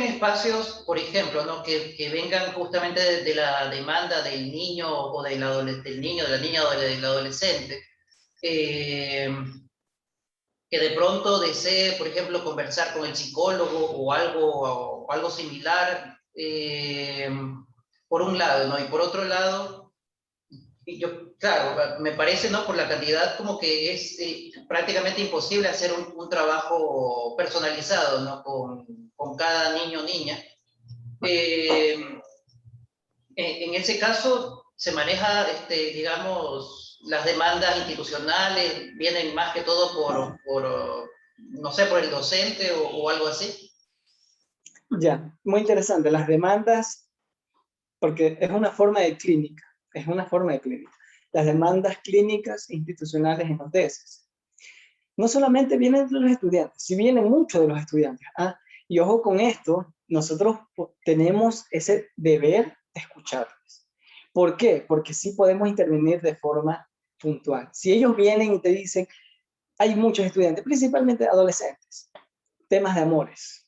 espacios, por ejemplo, ¿no? que vengan justamente de la demanda del niño o del niño, de la niña o del adolescente, eh, que de pronto desee, por ejemplo, conversar con el psicólogo o algo similar, por un lado, ¿no? Y por otro lado, y yo, claro, me parece, ¿no? Por la cantidad como que es prácticamente imposible hacer un trabajo personalizado, ¿no? Con cada niño o niña. Eh, en ese caso se maneja, digamos, las demandas institucionales, vienen más que todo no sé, por el docente o algo así. Ya, muy interesante. Las demandas, porque es una forma de clínica, es una forma de clínica. Las demandas clínicas institucionales en los DESES. No solamente vienen de los estudiantes, sí vienen muchos de los estudiantes. Y ojo con esto, nosotros tenemos ese deber de escucharles. ¿Por qué? Porque sí podemos intervenir de forma puntual. Si ellos vienen y te dicen, hay muchos estudiantes, principalmente adolescentes, temas de amores,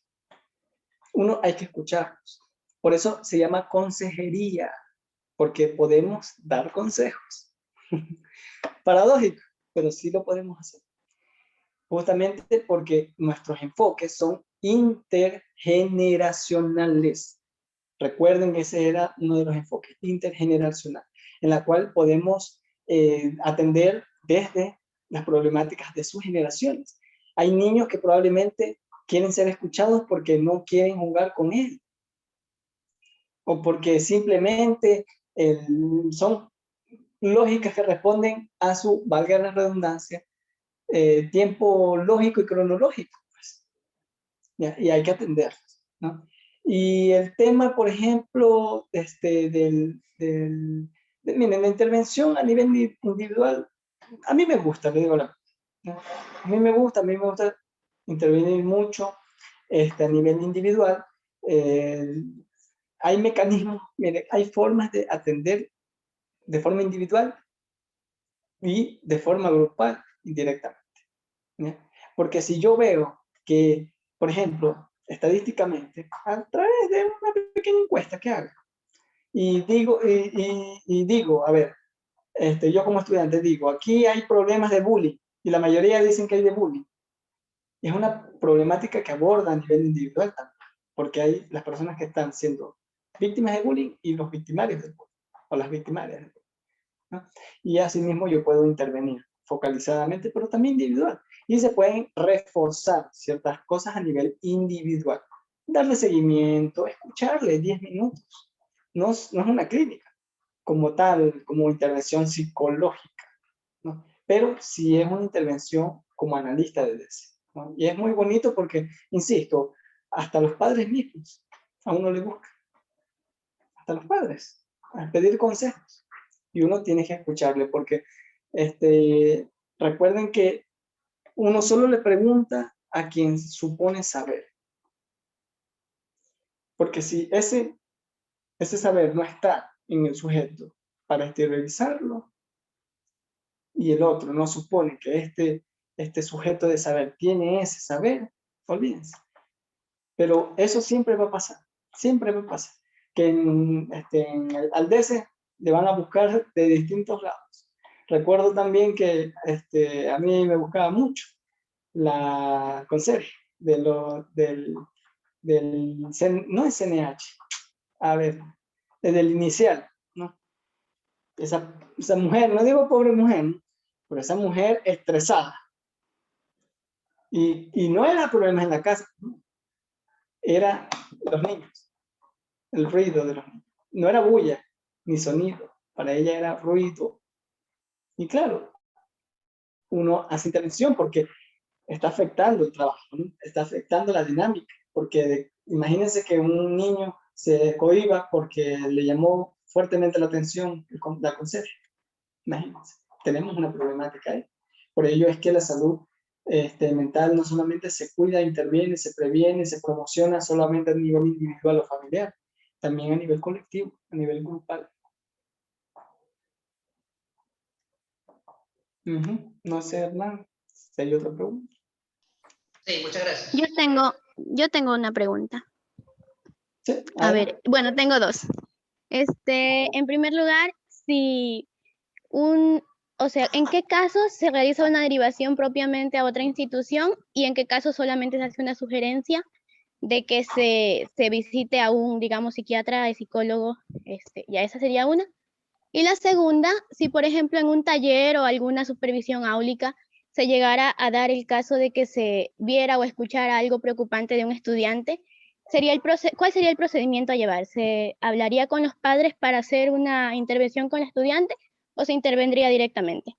uno hay que escucharlos. Por eso se llama consejería, porque podemos dar consejos. Paradójico, pero sí lo podemos hacer. Justamente porque nuestros enfoques son intergeneracionales. Recuerden que ese era uno de los enfoques, intergeneracional, en la cual podemos atender desde las problemáticas de sus generaciones. Hay niños que probablemente quieren ser escuchados porque no quieren jugar con él, o porque simplemente son lógicas que responden a su, valga la redundancia, tiempo lógico y cronológico, pues, ¿ya? Y hay que atenderlos, ¿no? Y el tema, por ejemplo, miren, la intervención a nivel individual, a mí me gusta, le digo la verdad, ¿no? A mí me gusta intervenir mucho a nivel individual. Hay mecanismos, mire, hay formas de atender de forma individual y de forma grupal indirectamente, ¿ya? Porque si yo veo que, por ejemplo, estadísticamente, a través de una pequeña encuesta que haga, y digo, a ver, yo como estudiante digo, aquí hay problemas de bullying, y la mayoría dicen que hay de bullying. Y es una problemática que aborda a nivel individual también, porque hay las personas que están siendo víctimas de bullying y los victimarios del bullying, o las victimarias del bullying, ¿no? Y asimismo yo puedo intervenir focalizadamente, pero también individual. Y se pueden reforzar ciertas cosas a nivel individual. Darle seguimiento, escucharle 10 minutos. No es una clínica como tal, como intervención psicológica, ¿no? Pero sí es una intervención como analista de DC, ¿no? Y es muy bonito porque, insisto, hasta los padres mismos a uno le buscan, hasta los padres, a pedir consejos. Y uno tiene que escucharle porque recuerden que uno solo le pregunta a quien supone saber. Porque si ese saber no está en el sujeto para exteriorizarlo, y el otro no supone que este sujeto de saber tiene ese saber, olvídense. Pero eso siempre va a pasar, siempre va a pasar. Que al DC le van a buscar de distintos lados. Recuerdo también que a mí me buscaba mucho la conserje no es CNH, a ver, desde el inicial, ¿no? Esa mujer, no digo pobre mujer, ¿no? Pero esa mujer estresada. Y no era problemas en la casa, ¿no? Era los niños, el ruido de los niños. No era bulla ni sonido, para ella era ruido. Y claro, uno hace intervención porque está afectando el trabajo, ¿no? Está afectando la dinámica, porque imagínense que un niño se cohiba porque le llamó fuertemente la atención la conserje. Imagínense, tenemos una problemática ahí. Por ello es que la salud mental no solamente se cuida, interviene, se previene, se promociona solamente a nivel individual o familiar, también a nivel colectivo, a nivel grupal. No sé, Hernán, si hay otra pregunta. Sí, muchas gracias. Yo tengo una pregunta. Sí, A ver, bueno, tengo dos. En primer lugar, o sea, ¿en qué casos se realiza una derivación propiamente a otra institución y en qué casos solamente se hace una sugerencia de que se visite a un, digamos, psiquiatra, psicólogo? Ya esa sería una. Y la segunda, si por ejemplo en un taller o alguna supervisión áulica se llegara a dar el caso de que se viera o escuchara algo preocupante de un estudiante, ¿cuál sería el procedimiento a llevar? ¿Se hablaría con los padres para hacer una intervención con el estudiante o se intervendría directamente?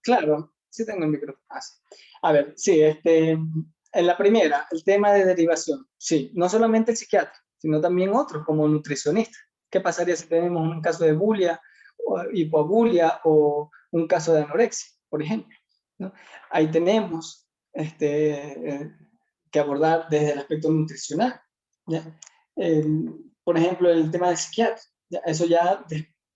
Claro, sí tengo el micrófono. Sí. A ver, sí, en la primera, el tema de derivación. Sí, no solamente el psiquiatra, sino también otros, como nutricionista. ¿Qué pasaría si tenemos un caso de bulia, o hipobulia o un caso de anorexia, por ejemplo? ¿No? Ahí tenemos que abordar desde el aspecto nutricional. ¿Ya? Por ejemplo, el tema del psiquiatra. ¿Ya? Eso ya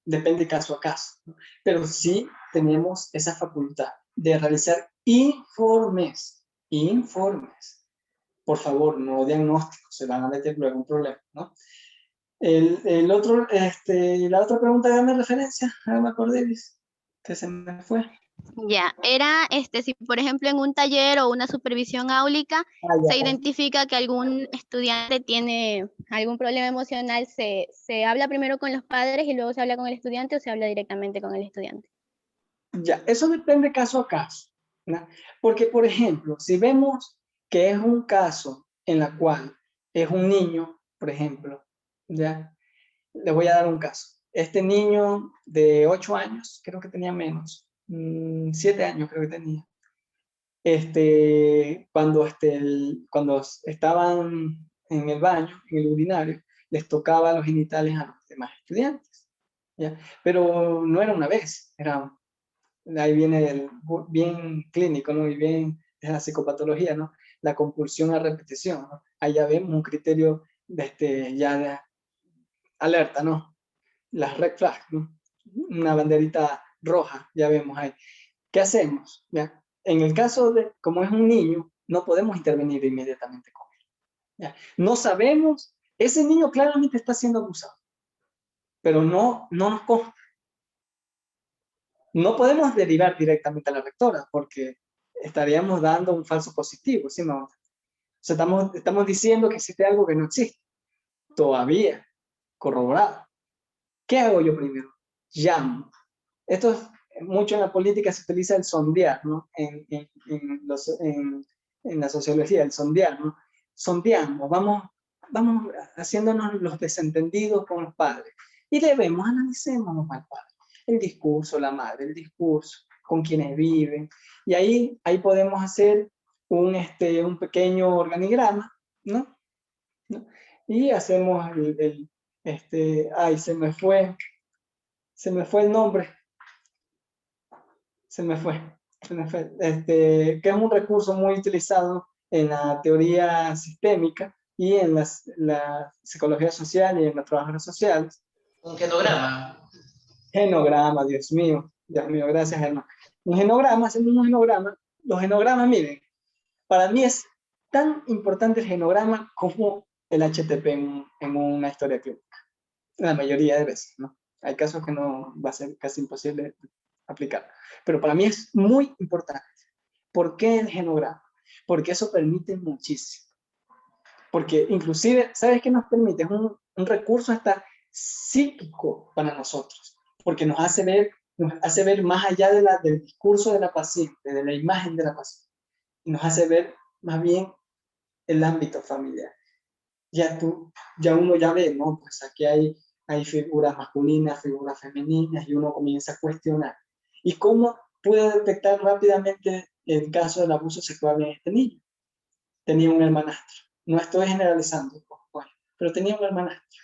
depende caso a caso, ¿no? Pero sí tenemos esa facultad de realizar informes. Por favor, no diagnósticos, se van a meter luego un problema, ¿no? El otro, la otra pregunta, dame referencia, no me acordé, que se me fue. Ya, era si por ejemplo en un taller o una supervisión áulica se identifica que algún estudiante tiene algún problema emocional, ¿se habla primero con los padres y luego se habla con el estudiante o se habla directamente con el estudiante? Ya, eso depende caso a caso, ¿no? Porque, por ejemplo, si vemos que es un caso en la cual es un niño, por ejemplo, ya, le voy a dar un caso. Este niño de 8 años, creo que tenía menos, 7 años creo que tenía. Cuando estaban en el baño, en el urinario, les tocaba los genitales a los demás estudiantes, ¿ya? Pero no era una vez, ahí viene bien clínico, ¿no? Y bien es la psicopatología, ¿no? La compulsión a repetición, ¿no? Ahí ya vemos un criterio ya de alerta, ¿no? Las red flags, ¿no? Una banderita roja, ya vemos ahí. ¿Qué hacemos? ¿Ya? En el caso de, como es un niño, no podemos intervenir inmediatamente con él. ¿Ya? No sabemos, ese niño claramente está siendo abusado, pero no nos consta. No podemos derivar directamente a la rectora porque estaríamos dando un falso positivo, ¿sí? No. O sea, estamos diciendo que existe algo que no existe. Todavía, corroborado. ¿Qué hago yo primero? Llamo. Esto es, mucho en la política se utiliza el sondear, ¿no? En la sociología, el sondear, ¿no? Sondeamos, vamos haciéndonos los desentendidos con los padres. Y debemos, analicémonos al padre. El discurso, la madre, el discurso, con quienes viven. Y ahí podemos hacer un pequeño organigrama, ¿no? ¿No? Y hacemos ay, se me fue el nombre, se me fue, que es un recurso muy utilizado en la teoría sistémica y en la psicología social y en los trabajos sociales. Un genograma. Genograma, Dios mío, gracias, Germán. Un genograma, hacemos un genograma. Los genogramas, miren, para mí es tan importante el genograma como el HTP en una historia clínica. La mayoría de veces, ¿no? Hay casos que no va a ser casi imposible aplicar. Pero para mí es muy importante. ¿Por qué el genograma? Porque eso permite muchísimo. Porque inclusive, ¿sabes qué nos permite? Es un recurso hasta psíquico para nosotros. Porque nos hace ver más allá del discurso de la paciente, de la imagen de la paciente. Y nos hace ver más bien el ámbito familiar. Ya uno ya ve, ¿no? Pues aquí hay figuras masculinas, figuras femeninas, y uno comienza a cuestionar. ¿Y cómo pude detectar rápidamente el caso del abuso sexual en este niño? Tenía un hermanastro. No estoy generalizando, bueno, pero tenía un hermanastro.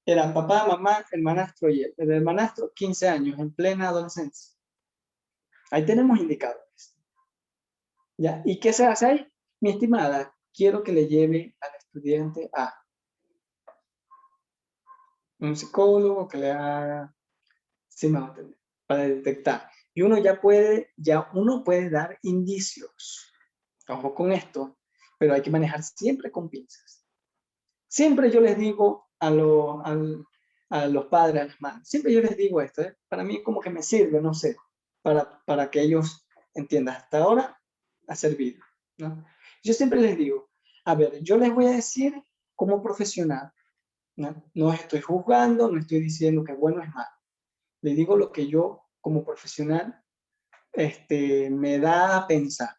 Era papá, mamá, hermanastro y él. El hermanastro, 15 años, en plena adolescencia. Ahí tenemos indicadores. ¿Ya? ¿Y qué se hace ahí? Mi estimada, quiero que le lleve al estudiante a un psicólogo que le haga, sí me va a entender, para detectar. Y uno uno puede dar indicios. Ojo con esto, pero hay que manejar siempre con pinzas. Siempre yo les digo a los padres, a las madres, siempre yo les digo esto, ¿eh? Para mí como que me sirve, no sé, para que ellos entiendan. Hasta ahora ha servido, ¿no? Yo siempre les digo, a ver, yo les voy a decir como profesional, ¿no? No estoy juzgando, no estoy diciendo que bueno es malo. Les digo lo que yo como profesional me da a pensar,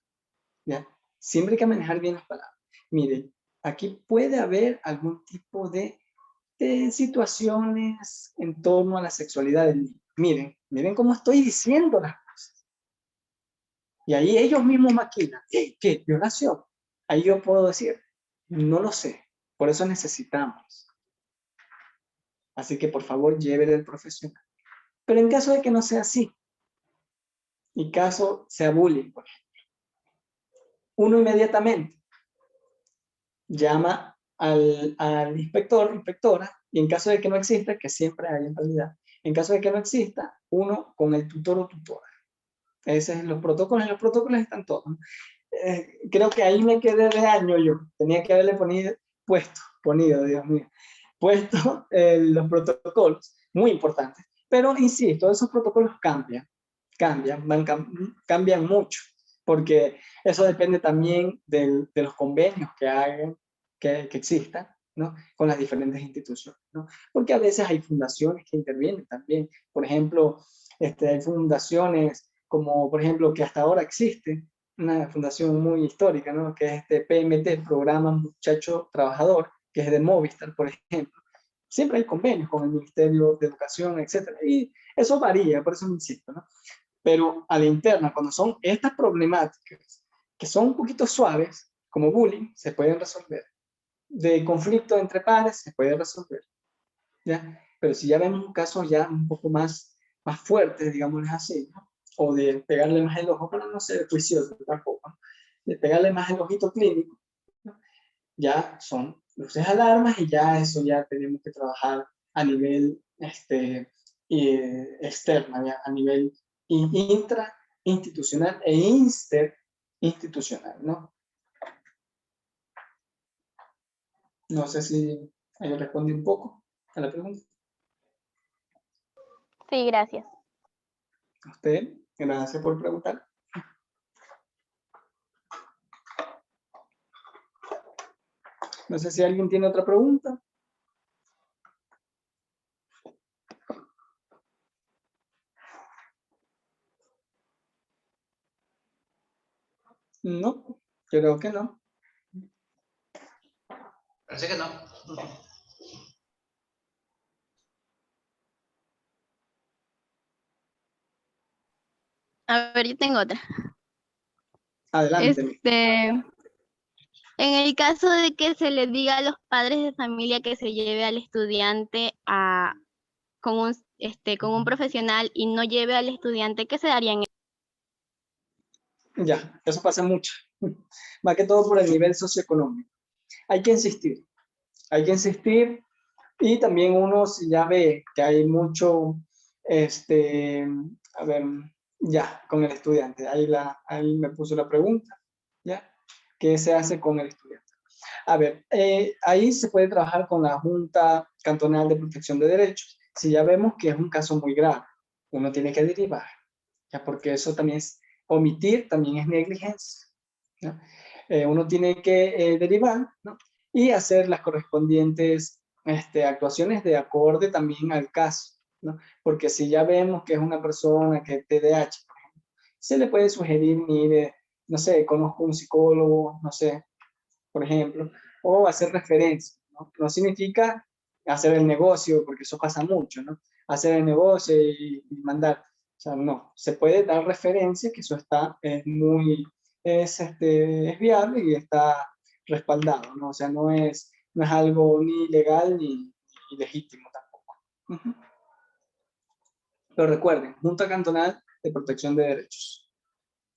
¿ya? Siempre hay que manejar bien las palabras. Miren, aquí puede haber algún tipo de situaciones en torno a la sexualidad del niño. Miren cómo estoy diciendo las cosas. Y ahí ellos mismos maquinan. ¿Qué? ¿Violación? Ahí yo puedo decir, no lo sé. Por eso necesitamos. Así que por favor, lleve del profesional. Pero en caso de que no sea así, y caso sea bullying, por ejemplo, uno inmediatamente llama al inspector, inspectora, y en caso de que no exista, que siempre hay en realidad, en caso de que no exista, uno con el tutor o tutora. Esos son los protocolos están todos. Creo que ahí me quedé de año yo, tenía que haberle ponido, Dios mío, puesto los protocolos, muy importantes. Pero insisto, esos protocolos cambian mucho, porque eso depende también de los convenios que hagan, que existan, ¿no? Con las diferentes instituciones, ¿no? Porque a veces hay fundaciones que intervienen también. Por ejemplo, hay fundaciones como, por ejemplo, que hasta ahora existe, una fundación muy histórica, ¿no? Que es PMT, Programa Muchacho Trabajador, que es de Movistar, por ejemplo. Siempre hay convenios con el Ministerio de Educación, etcétera. Y eso varía, por eso me insisto, ¿no? Pero a la interna, cuando son estas problemáticas que son un poquito suaves, como bullying, se pueden resolver. De conflicto entre pares, se puede resolver, ¿ya? Pero si ya vemos casos ya un poco más fuertes, digámosles así, ¿no? O de pegarle más el ojo, pero no ser juicioso tampoco, ¿no? De pegarle más el ojito clínico, ¿no? Ya son luces alarmas y ya eso ya tenemos que trabajar a nivel externo, ya, a nivel intrainstitucional e interinstitucional, ¿no? No sé si ahí respondí un poco a la pregunta. Sí, gracias. A usted, gracias por preguntar. No sé si alguien tiene otra pregunta. No, creo que no. Parece que no. A ver, yo tengo otra. Adelante. En el caso de que se les diga a los padres de familia que se lleve al estudiante con un profesional y no lleve al estudiante, ¿qué se daría en Ya, eso pasa mucho. Más que todo por el nivel socioeconómico. Hay que insistir. Hay que insistir. Y también uno, si ya ve que hay mucho, a ver, ya, con el estudiante. Ahí me puso la pregunta, ¿ya? ¿Qué se hace con el estudiante? A ver, ahí se puede trabajar con la Junta Cantonal de Protección de Derechos. Si ya vemos que es un caso muy grave, uno tiene que derivar, ya, porque eso también es, omitir también es negligencia, ¿no? Uno tiene que derivar, ¿no? Y hacer las correspondientes actuaciones de acorde también al caso, ¿no? Porque si ya vemos que es una persona que es TDAH, por ejemplo, se le puede sugerir, mire, no sé, conozco un psicólogo, no sé, por ejemplo, o hacer referencia, ¿no? No significa hacer el negocio, porque eso pasa mucho, ¿no? Hacer el negocio y mandar, o sea, no, se puede dar referencia, que eso está, es viable y está respaldado, ¿no? O sea, no es algo ni legal ni legítimo tampoco. Uh-huh. Pero recuerden, Junta Cantonal de Protección de Derechos.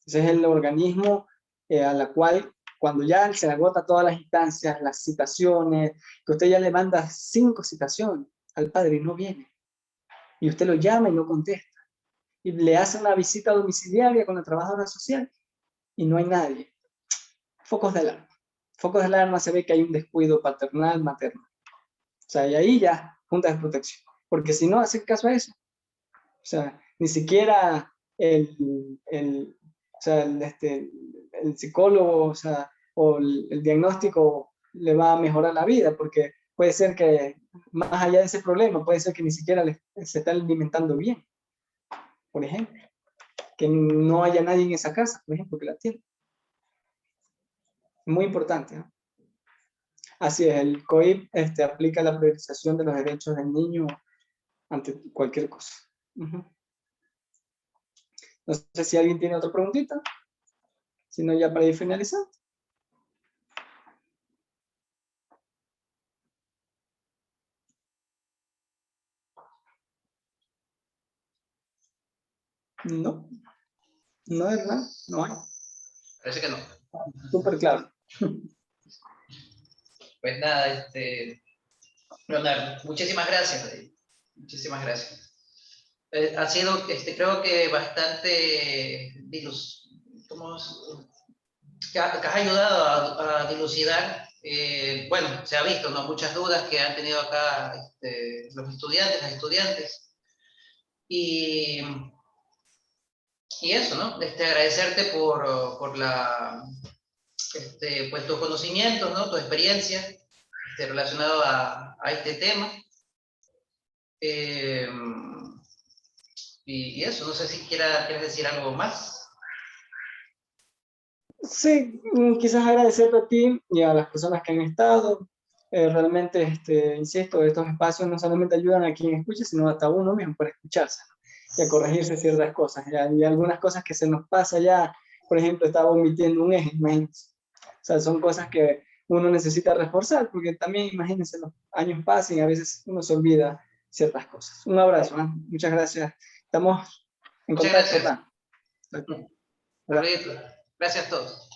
Ese es el organismo a la cual, cuando ya se agota todas las instancias, las citaciones, que usted ya le manda 5 citaciones al padre y no viene, y usted lo llama y no contesta, y le hace una visita domiciliaria con la trabajadora social y no hay nadie. Focos de alarma. Focos de alarma, se ve que hay un descuido paternal, maternal. O sea, y ahí ya, junta de protección. Porque si no hacen caso a eso, o sea, ni siquiera o sea, el psicólogo, o sea, o el diagnóstico le va a mejorar la vida, porque puede ser que, más allá de ese problema, puede ser que ni siquiera se está alimentando bien, por ejemplo. Que no haya nadie en esa casa, por ejemplo, que la atienda. Muy importante, ¿no? Así es, el COIP aplica la priorización de los derechos del niño ante cualquier cosa. No sé si alguien tiene otra preguntita. Si no, ya para ir finalizando. No. No, Hernán, no hay. Parece que no. Súper claro. Pues nada, Leonardo, muchísimas gracias. Muchísimas gracias. Ha sido, creo que bastante que has ayudado a dilucidar, bueno, se ha visto, ¿no? Muchas dudas que han tenido acá los estudiantes, las estudiantes. Y eso, ¿no? Agradecerte por pues tus conocimientos, ¿no? Tu experiencia relacionado a este tema. Y eso, no sé si quieres decir algo más. Sí, quizás agradecerte a ti y a las personas que han estado. Realmente, insisto, estos espacios no solamente ayudan a quien escuche, sino hasta a uno mismo para escucharse y a corregirse ciertas cosas. ¿Ya? Y algunas cosas que se nos pasa ya, por ejemplo, estaba omitiendo un eje, imagínense. O sea, son cosas que uno necesita reforzar, porque también, imagínense, los años pasan y a veces uno se olvida ciertas cosas. Un abrazo, ¿eh? Muchas gracias. Estamos en Muchas contacto. gracias. Gracias. Gracias a todos.